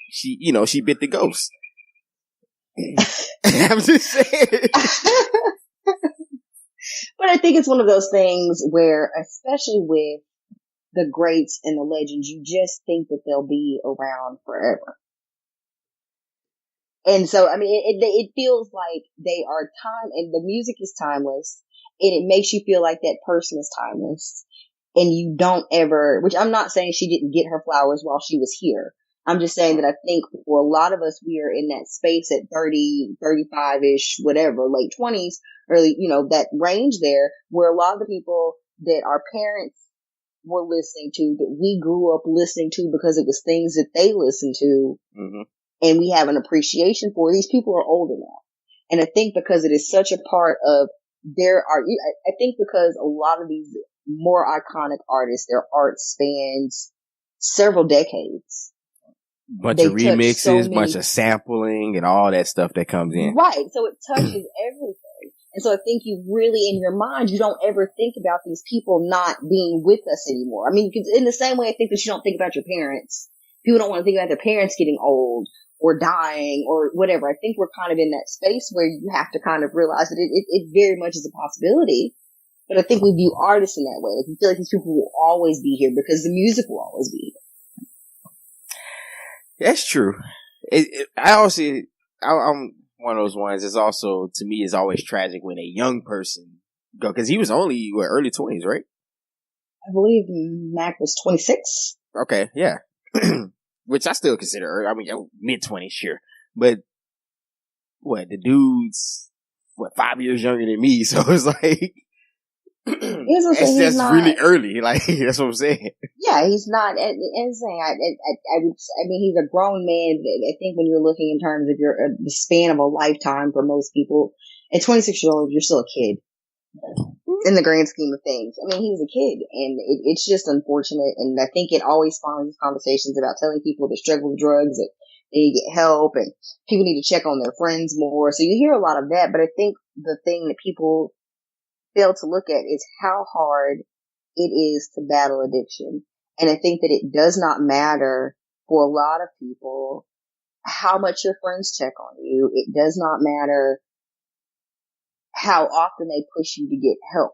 she bit the ghost. I'm just saying. But I think it's one of those things where, especially with the greats and the legends, you just think that they'll be around forever. And so, I mean, it feels like they are and the music is timeless, and it makes you feel like that person is timeless. And you don't ever, which I'm not saying she didn't get her flowers while she was here. I'm just saying that I think for a lot of us, we are in that space at 30, 35-ish, whatever, late 20s, early, that range there, where a lot of the people that our parents were listening to, that we grew up listening to because it was things that they listened to, and we have an appreciation for, these people are older now. And I think because it is such a part of their art, I think because a lot of these more iconic artists, their art spans several decades. Bunch of remixes, bunch of sampling, and all that stuff that comes in. Right. So it touches everything. And so I think you really, in your mind, you don't ever think about these people not being with us anymore. I mean, in the same way I think that you don't think about your parents people don't want to think about their parents getting old or dying or whatever. I think we're kind of in that space where you have to kind of realize that it very much is a possibility. But I think we view artists in that way. Like, we feel like these people will always be here because the music will always be here. That's true. I'm one of those ones. It's also, to me, is always tragic when a young person go, because he was only early 20s, right? I believe Mac was 26. Okay, yeah. Which I still consider, I mean, mid 20s, sure. But the dude's 5 years younger than me, so it's like that's really early. Like, that's what I'm saying. Yeah, he's not. And saying, I mean, he's a grown man. I think when you're looking in terms of the span of a lifetime for most people, at 26 years old, you're still a kid in the grand scheme of things. I mean, he was a kid, and it's just unfortunate. And I think it always spawns conversations about telling people that struggle with drugs that they need to get help, and people need to check on their friends more. So you hear a lot of that, but I think the thing that people fail to look at is how hard it is to battle addiction. And I think that it does not matter for a lot of people how much your friends check on you. It does not matter how often they push you to get help.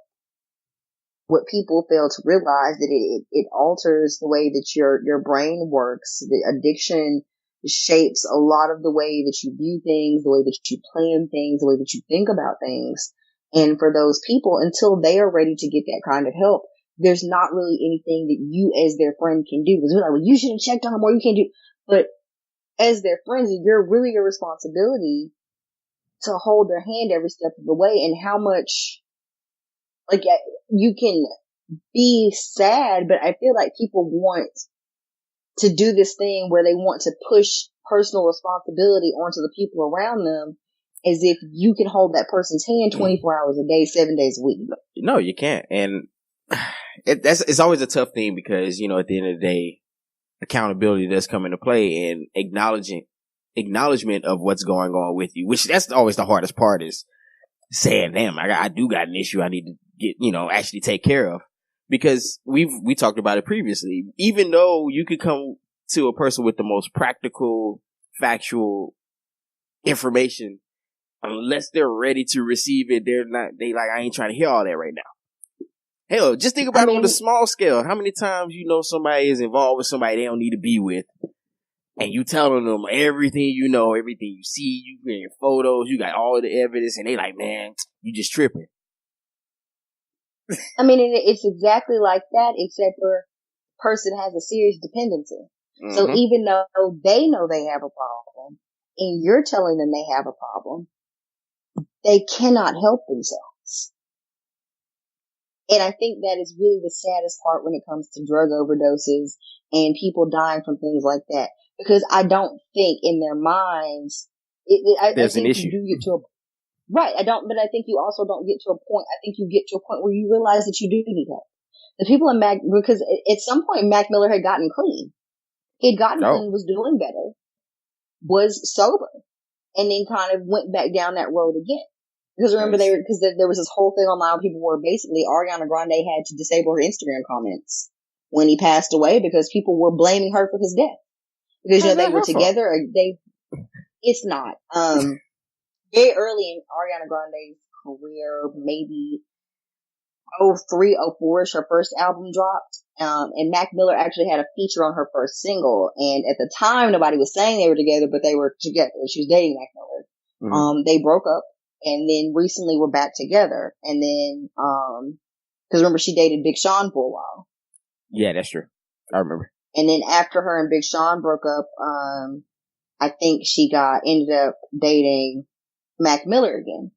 What people fail to realize that it alters the way that your brain works. The addiction shapes a lot of the way that you view things, the way that you plan things, the way that you think about things. And for those people, until they are ready to get that kind of help, there's not really anything that you as their friend can do. Because we're like, well, you should have checked on them, or you can't do. But as their friends, you're really your responsibility to hold their hand every step of the way. And how much, like, you can be sad, but I feel like people want to do this thing where they want to push personal responsibility onto the people around them, as if you can hold that person's hand 24 hours a day, 7 days a week. No, you can't. And it's always a tough thing because, you know, at the end of the day, accountability does come into play, and acknowledgement of what's going on with you, which that's always the hardest part, is saying, damn, I do got an issue I need to get, you know, actually take care of. Because we talked about it previously. Even though you could come to a person with the most practical, factual information, unless they're ready to receive it, they like, I ain't trying to hear all that right now. Hell, just think about it on the small scale. How many times you know somebody is involved with somebody they don't need to be with, and you telling them everything you know, everything you see, you get your photos, you got all of the evidence, and they like, man, you just tripping. I mean, it's exactly like that, except for person has a serious dependency. Mm-hmm. So even though they know they have a problem, and you're telling them they have a problem, they cannot help themselves. And I think that is really the saddest part when it comes to drug overdoses and people dying from things like that. Because I don't think in their minds, there's an issue. You do get to a right. But I think you also don't get to a point. I think you get to a point where you realize that you do need help. The people in Mac, because at some point Mac Miller had gotten clean. He had gotten clean, was doing better, was sober, and then kind of went back down that road again. Because remember, there was this whole thing online where people were basically, Ariana Grande had to disable her Instagram comments when he passed away because people were blaming her for his death. Because, you know, they were together. It's not. Very early in Ariana Grande's career, maybe 03, 04-ish, her first album dropped. And Mac Miller actually had a feature on her first single. And at the time, nobody was saying they were together, but they were together. She was dating Mac Miller. Mm-hmm. They broke up. And then recently we're back together. And then, cause remember she dated Big Sean for a while. Yeah, that's true. I remember. And then after her and Big Sean broke up, I think she ended up dating Mac Miller again.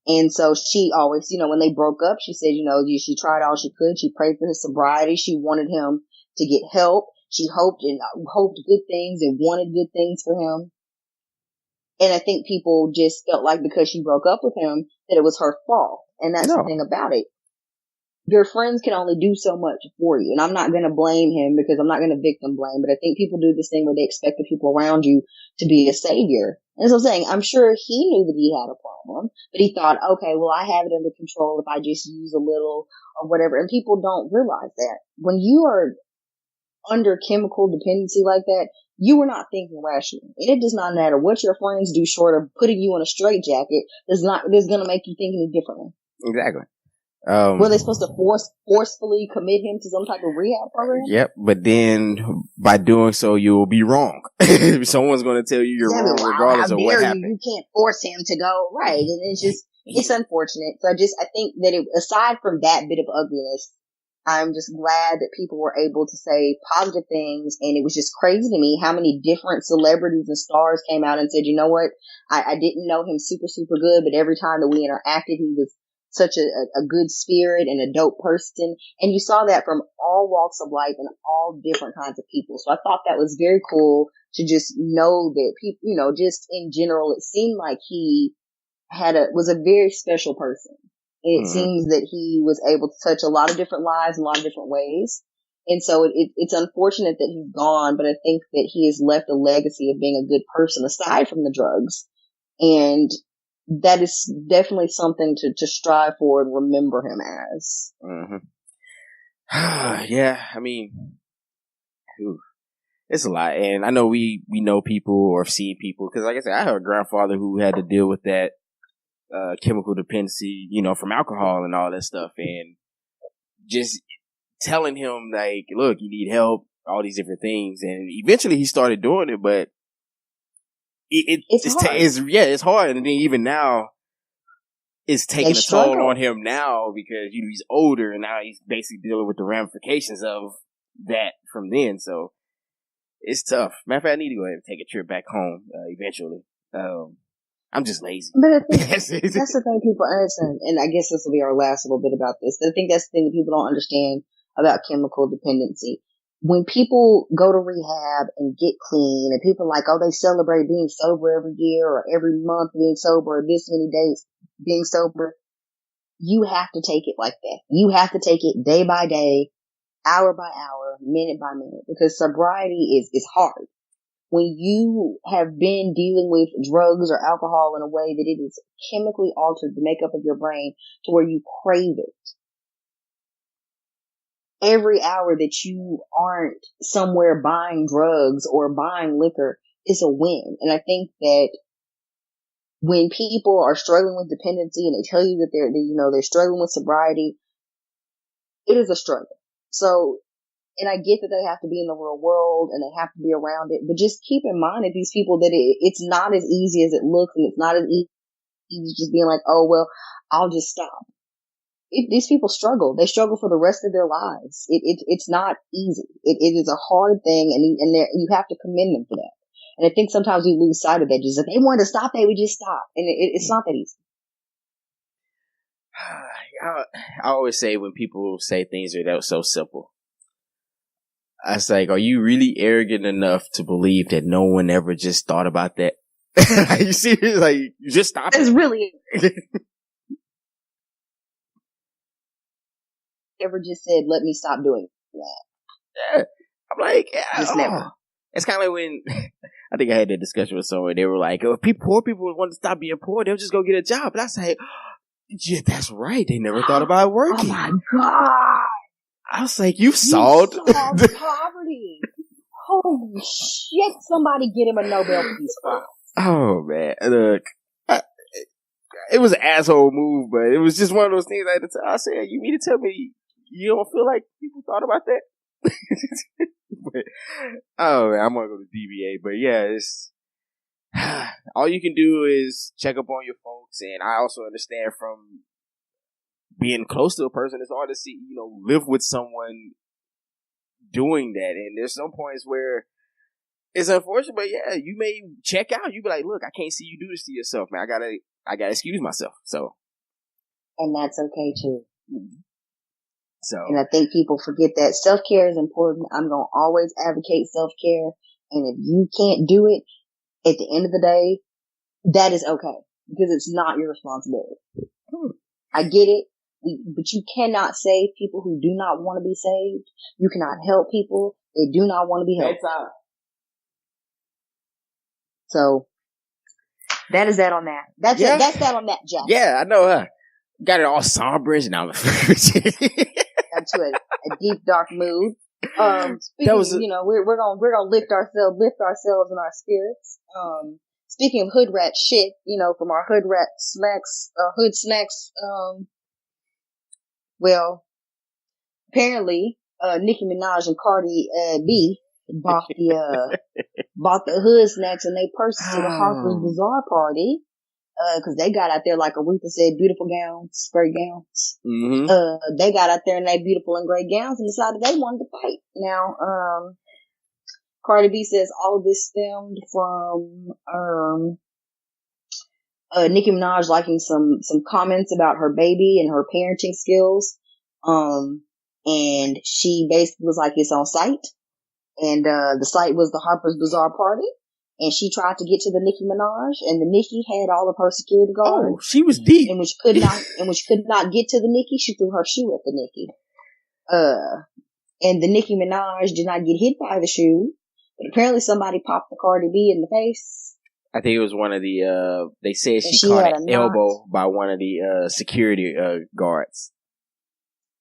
And so she always, you know, when they broke up, she said, you know, she tried all she could. She prayed for his sobriety. She wanted him to get help. She hoped good things and wanted good things for him. And I think people just felt like because she broke up with him that it was her fault. And that's the thing about it. Your friends can only do so much for you. And I'm not going to blame him because I'm not going to victim blame. But I think people do this thing where they expect the people around you to be a savior. And as I'm saying, I'm sure he knew that he had a problem. But he thought, okay, well, I have it under control if I just use a little or whatever. And people don't realize that. When you are under chemical dependency like that, you were not thinking rationally. And it does not matter what your friends do short of putting you in a straitjacket is going to make you think any differently. Exactly. Were they supposed to forcefully commit him to some type of rehab program? Yep, but then by doing so, you will be wrong. Someone's going to tell you you're wrong, regardless of what happened. You can't force him to go right, and it's unfortunate. So I think that aside from that bit of ugliness, I'm just glad that people were able to say positive things, and it was just crazy to me how many different celebrities and stars came out and said, you know what, I didn't know him super, super good, but every time that we interacted, he was such a good spirit and a dope person. And you saw that from all walks of life and all different kinds of people. So I thought that was very cool to just know that people, just in general, it seemed like he was a very special person. And it seems that he was able to touch a lot of different lives in a lot of different ways. And so it's unfortunate that he's gone, but I think that he has left a legacy of being a good person aside from the drugs. And that is definitely something to strive for and remember him as. Yeah, I mean, it's a lot. And I know we know people or have seen people, because like I said, I have a grandfather who had to deal with that chemical dependency, from alcohol and all that stuff. And just telling him, like, look, you need help, all these different things. And eventually he started doing it, but it's hard. And then even now, it's taking a toll on him now because he's older and now he's basically dealing with the ramifications of that from then. So it's tough. Matter of fact, I need to go ahead and take a trip back home eventually. I'm just lazy. But I think that's the thing people understand, and I guess this will be our last little bit about this. I think that's the thing that people don't understand about chemical dependency. When people go to rehab and get clean, and people are like, oh, they celebrate being sober every year or every month being sober or this many days being sober, you have to take it like that. You have to take it day by day, hour by hour, minute by minute, because sobriety is hard. When you have been dealing with drugs or alcohol in a way that it is chemically altered the makeup of your brain to where you crave it, every hour that you aren't somewhere buying drugs or buying liquor is a win. And I think that when people are struggling with dependency and they tell you that they're struggling with sobriety, it is a struggle. So, and I get that they have to be in the real world and they have to be around it, but just keep in mind that these people that it's not as easy as it looks, and it's not as easy just being like, oh, well, I'll just stop. These people struggle. They struggle for the rest of their lives. It's not easy. It is a hard thing, and you have to commend them for that. And I think sometimes we lose sight of that. Just if they wanted to stop, they would just stop. And it's not that easy. I always say when people say things that are so simple, I was like, are you really arrogant enough to believe that no one ever just thought about that? Are you serious? Like, you just stop it? It's really... ever just said, let me stop doing that. Yeah. I'm like, yeah. Just never. It's kind of like when, I think I had that discussion with someone, they were like, oh, if poor people want to stop being poor, they'll just go get a job. And I say, yeah, that's right. They never thought about working. Oh my God. I was like, you solved poverty. Holy shit, somebody get him a Nobel Peace Prize. Oh man, look, it was an asshole move, but it was just one of those things I had to tell. I said, you mean to tell me you don't feel like people thought about that? But, oh man, I'm gonna go to DBA, but yeah, it's all you can do is check up on your folks, and I also understand from being close to a person, it's hard to see, live with someone doing that, and there's some points where it's unfortunate, but yeah, you may check out. You be like, look, I can't see you do this to yourself, man. I gotta excuse myself. So, and that's okay too. So, and I think people forget that self-care is important. I'm going to always advocate self-care. And if you can't do it at the end of the day, that is okay, because it's not your responsibility. I get it, but you cannot save people who do not want to be saved. You cannot help people that do not want to be helped. So that is that on that. That's it. That's that on that, Jack. Yeah, I know her. Got it all somber now. To a deep, dark mood. Speaking, we're gonna lift ourselves in our spirits. Speaking of hood rat shit, from our hood rat snacks, hood snacks. Well, apparently, Nicki Minaj and Cardi B bought the hood snacks and they purses to the Harper's Bazaar party. Cause they got out there, like Aretha said, beautiful gowns, great gowns. Mm-hmm. They got out there in they beautiful and great gowns and decided they wanted to fight. Now, Cardi B says all of this stemmed from, Nicki Minaj liking some comments about her baby and her parenting skills. And she basically was like, it's on site. And, the site was the Harper's Bazaar party. And she tried to get to the Nicki Minaj, and the Nicki had all of her security guards. Oh, she was deep. And which could not get to the Nicki, she threw her shoe at the Nicki. And the Nicki Minaj did not get hit by the shoe, but apparently somebody popped the Cardi B in the face. I think it was one of the, they said she caught an elbow by one of the, security, guards.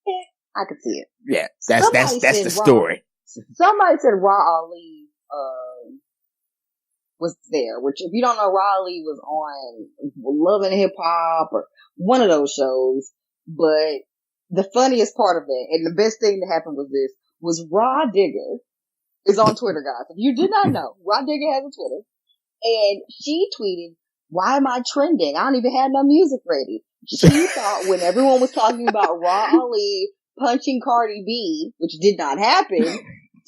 Yeah, I could see it. Yeah, that's the story. Somebody said Raw Ali, was there, which if you don't know, Raleigh was on Love and Hip Hop or one of those shows. But the funniest part of it, and the best thing that happened was Raw Digger is on Twitter, guys. If you did not know, Raw Digger has a Twitter. And she tweeted, why am I trending? I don't even have no music ready. She thought when everyone was talking about Raw Ali punching Cardi B, which did not happen,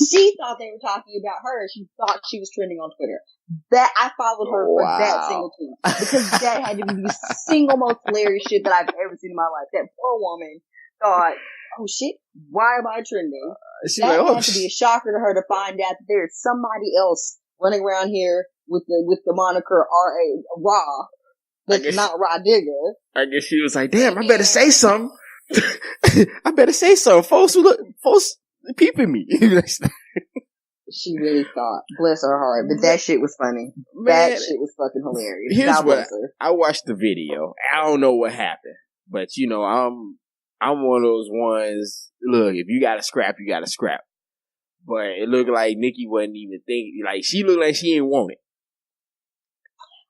she thought they were talking about her. She thought she was trending on Twitter. That I followed her for that single tweet because that had to be the single most hilarious shit that I've ever seen in my life. That poor woman thought, "Oh shit, why am I trending?" That had to be a shocker to her to find out that there's somebody else running around here with the moniker R.A. Raw that's not Raw Digger. I guess she was like, "Damn, I better say something. I better say something. Folks peeping me." She really thought, bless her heart, but that shit was funny. Man, that shit was fucking hilarious. Here's what I watched the video. I don't know what happened, but I'm one of those ones. Look, if you got to scrap, you got to scrap. But it looked like Nikki wasn't even thinking. Like she looked like she didn't want it.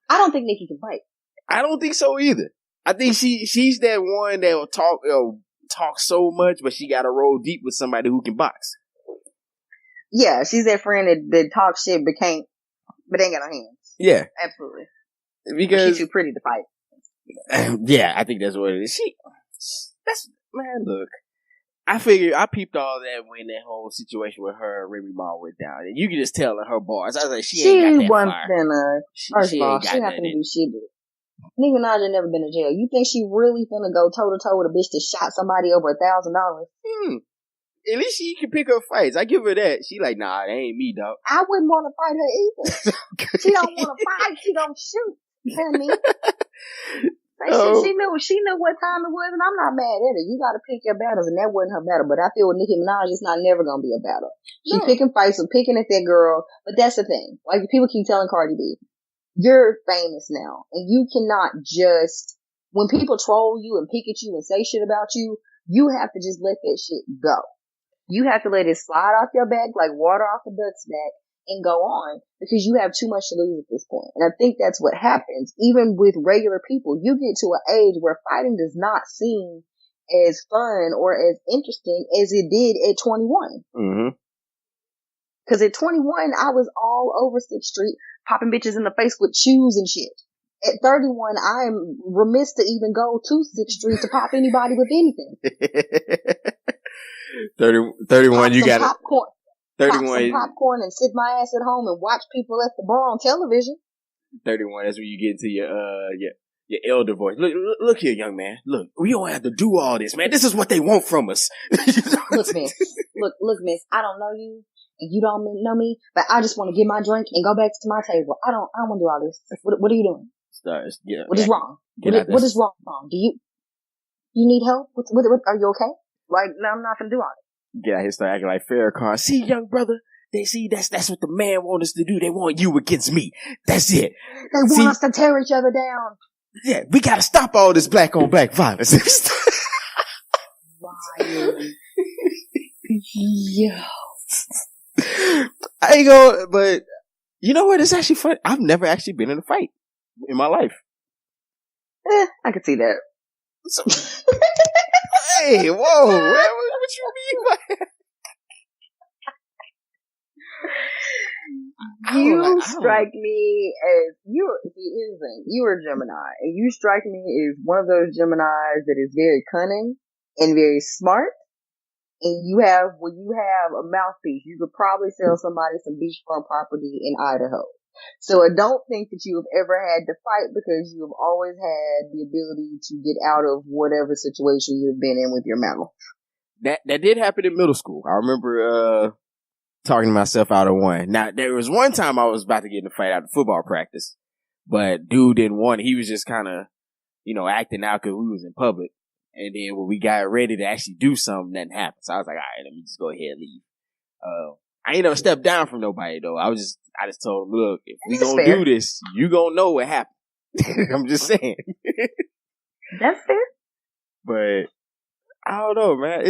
I don't think Nikki can fight. I don't think so either. I think she's that one that will talk so much, but she got to roll deep with somebody who can box. Yeah, she's that friend that talks shit but ain't got no hands. Yeah. Absolutely. Because she's too pretty to fight. Yeah, I think that's what it is. Man, look. I figured, I peeped all that when that whole situation with her and Remy Ma went down. And you can just tell in her bars. I was like, she ain't got that fire. First of all, she not gonna do shit. Nicki Minaj ain't never been to jail. You think she really finna go toe to toe with a bitch that shot somebody over $1,000? At least she can pick her fights. I give her that. She like, nah, that ain't me, dog. I wouldn't want to fight her either. She don't want to fight. She don't shoot. Honey. She knew what time it was, and I'm not mad at her. You got to pick your battles, and that wasn't her battle. But I feel with Nicki Minaj, it's not never gonna be a battle. She picking fights and picking at that girl. But that's the thing. Like people keep telling Cardi B, you're famous now, and you cannot just when people troll you and pick at you and say shit about you, you have to just let that shit go. You have to let it slide off your back like water off a duck's back and go on because you have too much to lose at this point. And I think that's what happens. Even with regular people, you get to an age where fighting does not seem as fun or as interesting as it did at 21. Mm-hmm. Because at 21, I was all over 6th Street popping bitches in the face with shoes and shit. At 31, I am remiss to even go to 6th Street to pop anybody with anything. 31, you got popcorn. 31. Pop some popcorn and sit my ass at home and watch people at the bar on television. 31, that's when you get into your elder voice. Look here, young man. Look, we don't have to do all this, man. This is what they want from us. Look, miss. Look, miss. I don't know you, and you don't know me, but I just want to get my drink and go back to my table. I don't want to do all this. What are you doing? What is wrong? What is wrong? Do you need help? What, are you okay? Like, no, I'm not gonna do all it. Get out here, start acting like Farrakhan. See, young brother, they see that's what the man want us to do. They want you against me. That's it. They want us to tear each other down. Yeah, we gotta stop all this black on black violence. Yo, I ain't going, but you know what? It's actually fun. I've never actually been in a fight in my life. I could see that. So, hey, whoa, what you mean by that? You strike me as you are Gemini, and you strike me as one of those Geminis that is very cunning and very smart. And when you have a mouthpiece, you could probably sell somebody some beachfront property in Idaho. So I don't think that you have ever had to fight because you have always had the ability to get out of whatever situation you've been in with your mouth. That did happen in middle school. I remember talking myself out of one. Now, there was one time I was about to get in a fight out of football practice, but dude didn't want it. He was just kind of, acting out because we was in public. And then when we got ready to actually do something, nothing happened. So I was like, all right, let me just go ahead and leave. I ain't never stepped down from nobody though. I just told him, look, if we gonna do this, you gonna know what happened. I'm just saying. That's fair. But I don't know, man.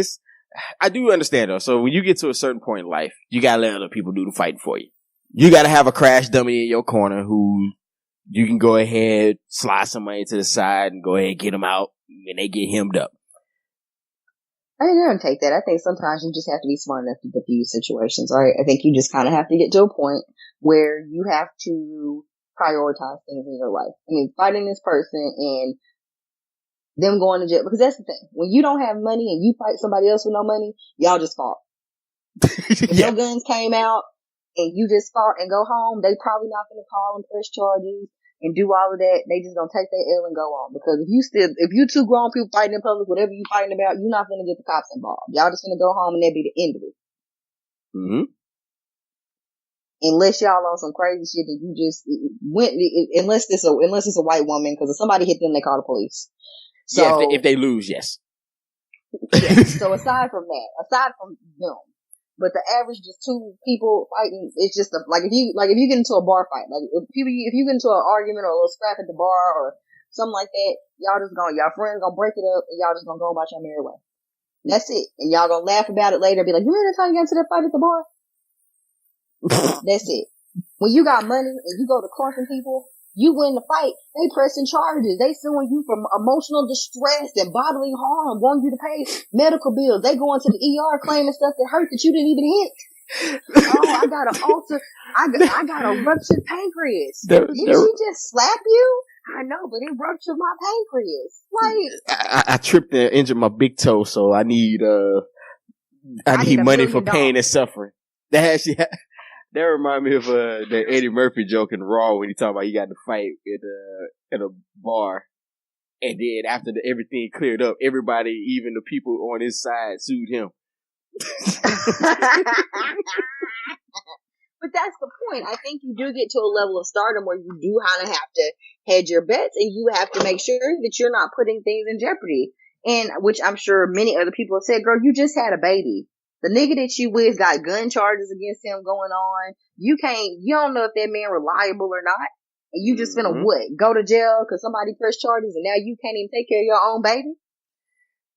I do understand though. So when you get to a certain point in life, you gotta let other people do the fighting for you. You gotta have a crash dummy in your corner who you can go ahead, slide somebody to the side and go ahead and get them out when they get hemmed up. I don't take that. I think sometimes you just have to be smart enough to diffuse situations, right? I think you just kind of have to get to a point where you have to prioritize things in your life. I mean, fighting this person and them going to jail, because that's the thing. When you don't have money and you fight somebody else with no money, y'all just fought. If your guns came out and you just fought and go home, they probably not going to call and press charges and do all of that. They just gonna take their L and go on. Because if you two grown people fighting in public, whatever you fighting about, you're not gonna get the cops involved. Y'all just gonna go home and that'll be the end of it. Mm-hmm. Unless y'all on some crazy shit that you just went, unless it's a white woman, because if somebody hit them, they call the police. So yeah, if they lose, yes. Yeah. So aside from them. But the average, just two people fighting, it's just if you get into a bar fight, like if you get into an argument or a little scrap at the bar or something like that, y'all friends gonna break it up and y'all just gonna go about your merry way. That's it. And y'all gonna laugh about it later, be like, you remember that time you got into that fight at the bar? That's it. When you got money and you go to court and people, you win the fight, they pressing charges. They suing you for emotional distress and bodily harm, wanting you to pay medical bills. They go into the ER claiming stuff that hurt that you didn't even hit. Oh, I got I got a ruptured pancreas. Didn't she just slap you? I know, but it ruptured my pancreas. Like I tripped and injured my big toe, so I need money for pain and suffering. That reminds me of the Eddie Murphy joke in Raw when he talked about he got in a fight at a bar, and then after everything cleared up, everybody, even the people on his side, sued him. But that's the point. I think you do get to a level of stardom where you do kind of have to hedge your bets, and you have to make sure that you're not putting things in jeopardy. And which I'm sure many other people have said, girl, you just had a baby. The nigga that you with got gun charges against him going on. You don't know if that man reliable or not. And you just finna go to jail because somebody pressed charges and now you can't even take care of your own baby?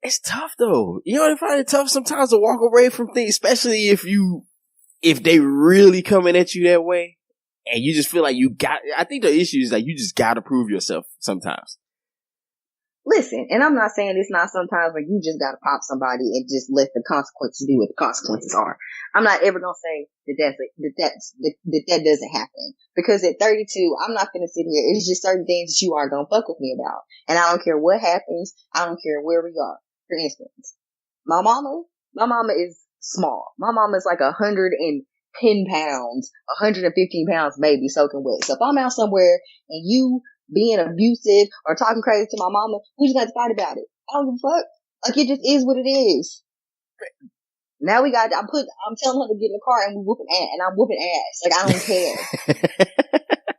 It's tough though. You know, I find it tough sometimes to walk away from things, especially if they really coming at you that way and you just feel like I think the issue is like you just gotta prove yourself sometimes. Listen, and I'm not saying it's not sometimes where you just gotta pop somebody and just let the consequences do what the consequences are. I'm not ever gonna say that doesn't happen. Because at 32, I'm not gonna sit here. It's just certain things that you aren't gonna fuck with me about. And I don't care what happens. I don't care where we are. For instance, my mama is small. My mama is like 110 pounds, 115 pounds maybe soaking wet. So if I'm out somewhere and you being abusive or talking crazy to my mama, we just got to fight about it. I don't give a fuck. Like, it just is what it is. Now I'm telling her to get in the car and I'm whooping ass. Like, I don't care.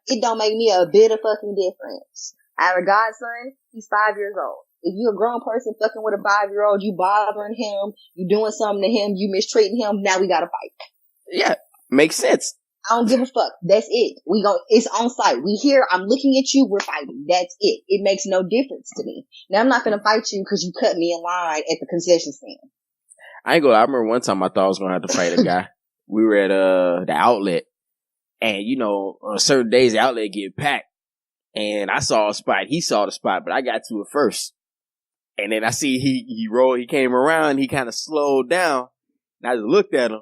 It don't make me a bit of fucking difference. I have a godson. He's 5 years old. If you're a grown person fucking with a 5-year-old, you bothering him, you doing something to him, you mistreating him, now we gotta fight. Yeah, makes sense. I don't give a fuck. That's it. It's on site. We here. I'm looking at you. We're fighting. That's it. It makes no difference to me. Now, I'm not going to fight you because you cut me in line at the concession stand. I remember one time I thought I was going to have to fight a guy we were at the outlet, and you know, on certain days the outlet get packed, and I saw a spot, he saw the spot, but I got to it first. And then I see he came around, he kind of slowed down, and I just looked at him,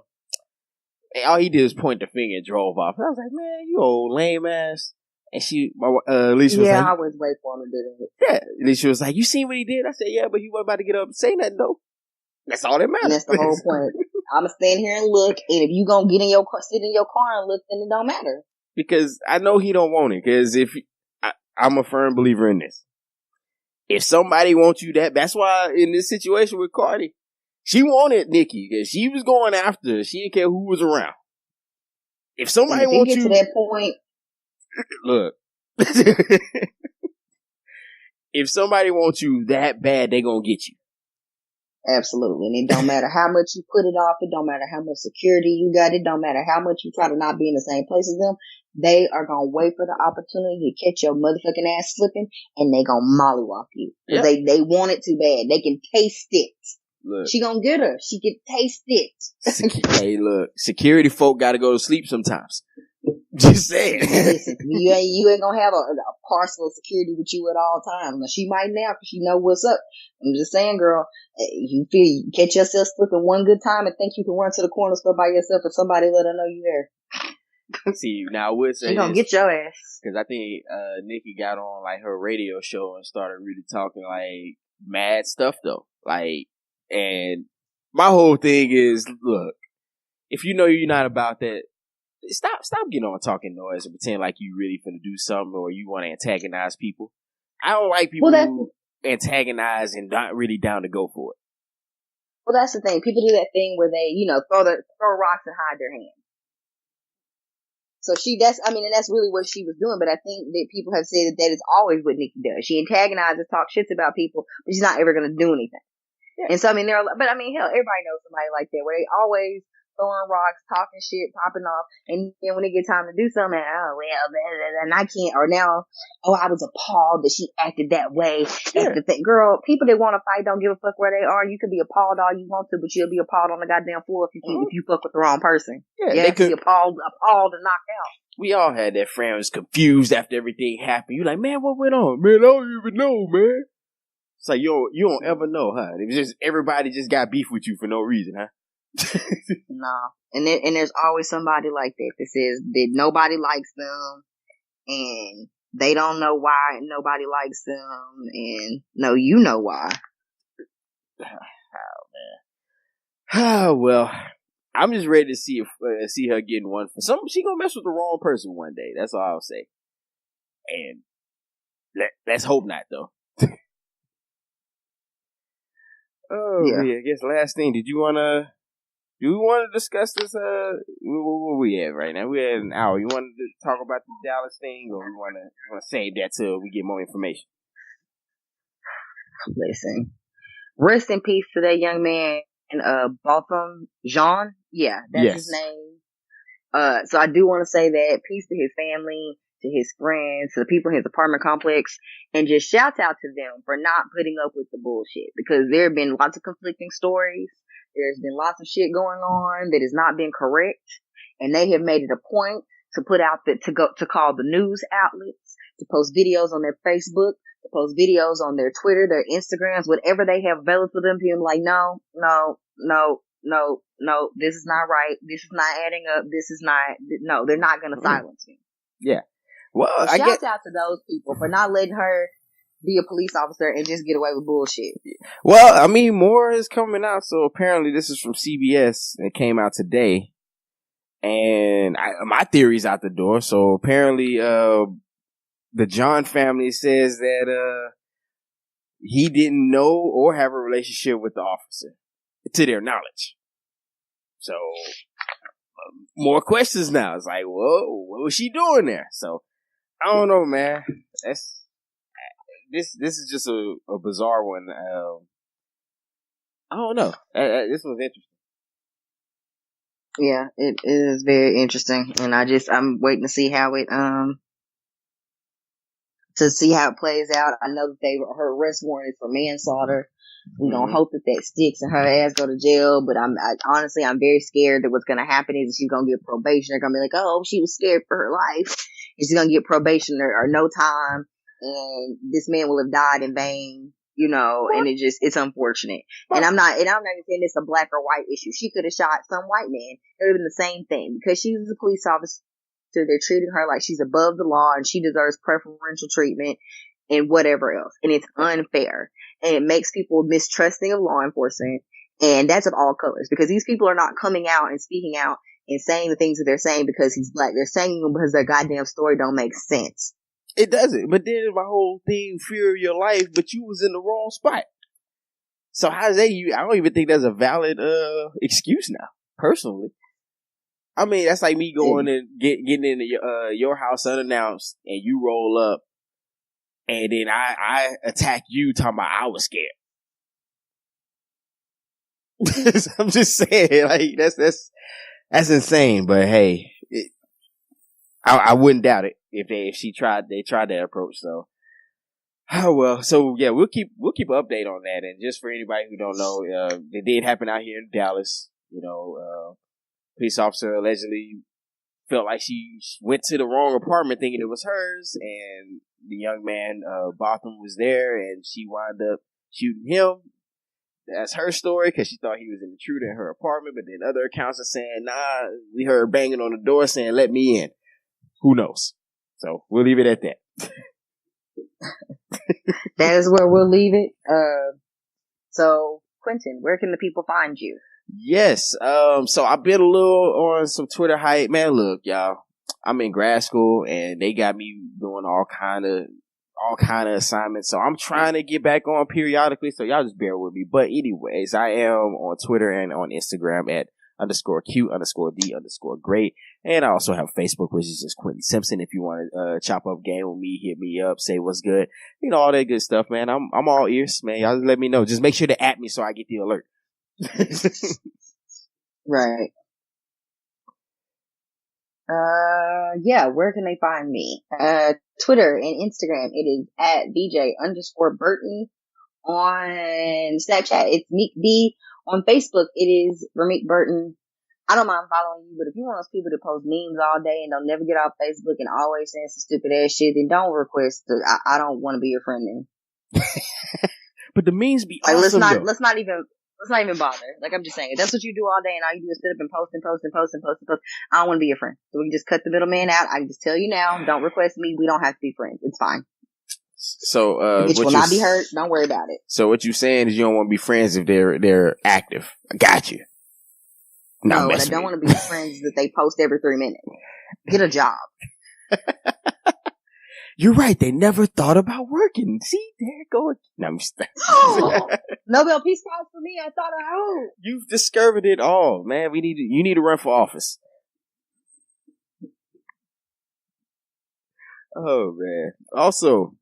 and all he did was point the finger and drove off. And I was like, man, you old lame ass. And Alicia was like, I was waiting for him to do that. yeah. Alicia was like, you seen what he did? I said, yeah, but he wasn't about to get up and say nothing though. That's all that matters. And that's the whole point. I'ma stand here and look, and if you gonna sit in your car and look, then it don't matter. Because I know he don't want it. Because I'm a firm believer in this. If somebody wants you that's why in this situation with Cardi, she wanted Nikki because she was going after her. She didn't care who was around. If somebody wants you to that point, look. If somebody wants you that bad, they gonna get you. Absolutely. And it don't matter how much you put it off. It don't matter how much security you got. It don't matter how much you try to not be in the same place as them. They are going to wait for the opportunity to catch your motherfucking ass slipping, and they going to mollywop you. Because they want it too bad. They can taste it. Look, she going to get her. She can taste it. Hey, look. Security folk got to go to sleep sometimes. Just saying. Listen, you ain't gonna have a parcel of security with you at all times. Now, she might now because she know what's up. I'm just saying, girl, you catch yourself slipping one good time and think you can run to the corner store by yourself and somebody let her know you there. See, now I would say she gonna get your ass. Because I think Nikki got on like her radio show and started really talking like mad stuff though. Like, and my whole thing is, look, if you know you're not about that, Stop getting on talking noise and pretend like you really finna do something or you want to antagonize people. I don't like people who antagonize and not really down to go for it. Well, that's the thing. People do that thing where they, throw rocks and hide their hands. So that's really what she was doing. But I think that people have said that is always what Nikki does. She antagonizes, talks shits about people, but she's not ever going to do anything. Yeah. And so, hell, everybody knows somebody like that where they always throwing rocks, talking shit, popping off, and then when they get time to do something, and I can't, or now, I was appalled that she acted that way. Yeah. Girl, people that want to fight don't give a fuck where they are. You can be appalled all you want to, but you'll be appalled on the goddamn floor if you fuck with the wrong person. Yeah, they could be appalled and knocked out. We all had that friend who was confused after everything happened. You like, man, what went on? Man, I don't even know, man. It's like, you don't ever know, huh? It was just, everybody just got beef with you for no reason, huh? No, and there's always somebody like that says that nobody likes them, and they don't know why nobody likes them, and no, you know why. Oh man. Oh well, I'm just ready to see her getting one for some. She gonna mess with the wrong person one day. That's all I'll say. And let's hope not, though. Oh yeah. I guess last thing. Do we want to discuss this? Where we at right now? We're at an hour. You want to talk about the Dallas thing, or we want to save that till we get more information? Listen, rest in peace to that young man in Botham Jean. Yeah, that's his name. So I do want to say that peace to his family, to his friends, to the people in his apartment complex, and just shout out to them for not putting up with the bullshit, because there have been lots of conflicting stories. There's been lots of shit going on that has not been correct, and they have made it a point to put out to call the news outlets, to post videos on their Facebook, to post videos on their Twitter, their Instagrams, whatever they have available for them to be like, no, this is not right. This is not adding up. This is not, no, they're not going to silence me. Yeah. Well, shout out to those people for not letting her be a police officer and just get away with bullshit. Well, I mean, more is coming out. So apparently this is from CBS. It came out today. And my theory's out the door. So apparently the John family says that he didn't know or have a relationship with the officer, to their knowledge. So more questions now. It's like, whoa, what was she doing there? So I don't know, man. This is just a bizarre one. I don't know. This was interesting. Yeah, it is very interesting, and I'm waiting to see how it plays out. I know that her arrest warrant is for manslaughter, We're going to hope that sticks and her ass go to jail. But honestly, I'm very scared that what's going to happen is she's going to get probation. They're going to be like, oh, she was scared for her life. And she's going to get probation or no time. And this man will have died in vain, you know, and it's unfortunate. And I'm not even saying it's a black or white issue. She could have shot some white man. It would have been the same thing because she was a police officer. They're treating her like she's above the law and she deserves preferential treatment and whatever else. And it's unfair. And it makes people mistrusting of law enforcement. And that's of all colors because these people are not coming out and speaking out and saying the things that they're saying because he's black. They're saying them because their goddamn story don't make sense. It doesn't. But then my whole thing, fear of your life, but you was in the wrong spot. So how's that I don't even think that's a valid excuse now, personally. I mean, that's like me going and getting into your house unannounced and you roll up and then I attack you talking about I was scared. I'm just saying, like, that's insane, but hey, I wouldn't doubt it if they tried that approach. So, oh well. So yeah, we'll keep an update on that. And just for anybody who don't know, it did happen out here in Dallas. You know, police officer allegedly felt like she went to the wrong apartment thinking it was hers, and the young man Botham was there, and she wound up shooting him. That's her story because she thought he was an intruder in her apartment, but then other accounts are saying, nah, we heard banging on the door saying, let me in. Who knows? So we'll leave it at that. That is where we'll leave it. So Quentin, where can the people find you? Yes. So I've been a little on some Twitter hype. Man, look, y'all, I'm in grad school and they got me doing all kind of assignments. So I'm trying to get back on periodically. So y'all just bear with me. But anyways, I am on Twitter and on Instagram at _Q_D_great. And I also have Facebook, which is just Quentin Simpson. If you want to chop up game with me, hit me up, say what's good. You know, all that good stuff, man. I'm all ears, man. Y'all just let me know. Just make sure to at me so I get the alert. Right. Yeah, where can they find me? Twitter and Instagram, it is at BJ_Burton. On Snapchat, it's Meek B. On Facebook, it is Rameek Burton. I don't mind following you, but if you want those people to post memes all day and don't never get off Facebook and always saying some stupid ass shit, then don't request. I don't want to be your friend then. But the memes be like, awesome. Let's not even bother. Like, I'm just saying, if that's what you do all day and all you do is sit up and post. I don't want to be your friend. So we can just cut the middleman out. I can just tell you now, don't request me. We don't have to be friends. It's fine. So, which will not be hurt. Don't worry about it. So what you saying is you don't want to be friends if they're active. I got you. No, I don't want to be friends that they post every 3 minutes. Get a job. You're right. They never thought about working. See, there it goes. No, I'm just Nobel Peace Prize for me. I thought I hope. You've discovered it all, man. You need to run for office. Oh man. Also,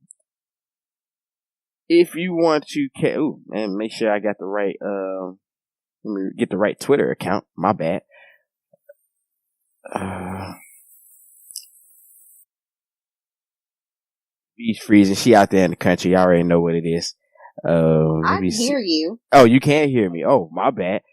if you want to, man, make sure I got the right. Let me get the right Twitter account. My bad. Beach freezing. She out there in the country. I already know what it is. I can hear you. Oh, you can't hear me. Oh, my bad.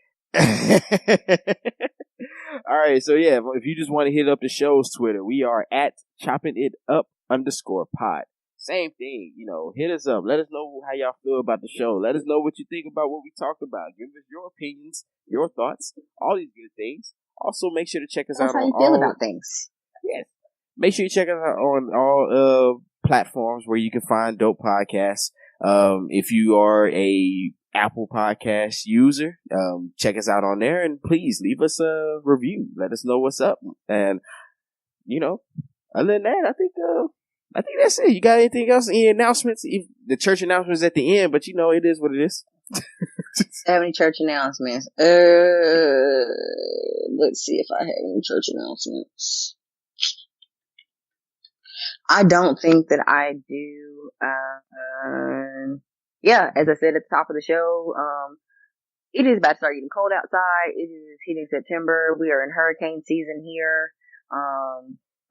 All right. So yeah, if you just want to hit up the show's Twitter, we are at choppingitup_pod. Same thing, you know, hit us up. Let us know how y'all feel about the show. Let us know what you think about what we talked about. Give us your opinions, your thoughts, all these good things. Also, make sure to check us out how on you feel about things. Yes. Make sure you check us out on all platforms where you can find dope podcasts. If you are a Apple Podcast user, check us out on there and please leave us a review. Let us know what's up. And, you know, other than that, I think that's it. You got anything else? Any announcements? The church announcements at the end, but you know, it is what it is. Have any church announcements? Let's see if I have any church announcements. I don't think that I do. Yeah, as I said at the top of the show, it is about to start getting cold outside. It is hitting September. We are in hurricane season here.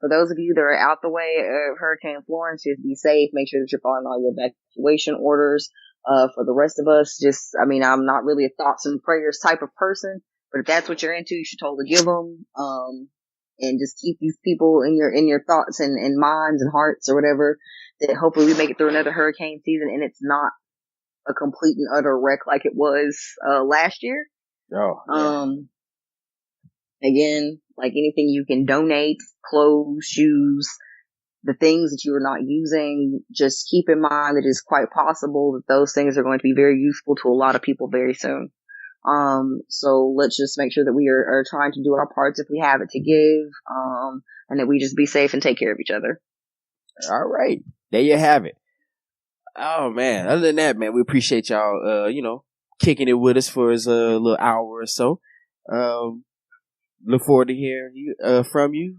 For those of you that are out the way of Hurricane Florence, just be safe. Make sure that you're following all your evacuation orders. For the rest of us, I'm not really a thoughts and prayers type of person, but if that's what you're into, you should totally give them. And just keep these people in your thoughts and minds and hearts or whatever, that hopefully we make it through another hurricane season and it's not a complete and utter wreck like it was, last year. Oh, yeah. Again, like anything you can donate, clothes, shoes, the things that you are not using, just keep in mind that it's quite possible that those things are going to be very useful to a lot of people very soon. So let's just make sure that we are trying to do our parts if we have it to give, and that we just be safe and take care of each other. All right. There you have it. Oh, man. Other than that, man, we appreciate y'all, kicking it with us for a little hour or so. Look forward to hearing from you.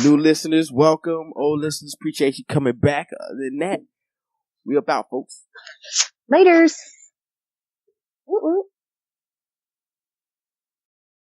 New listeners, welcome. Old listeners, appreciate you coming back. Other than that, we about, folks. Laters. Woo-woo.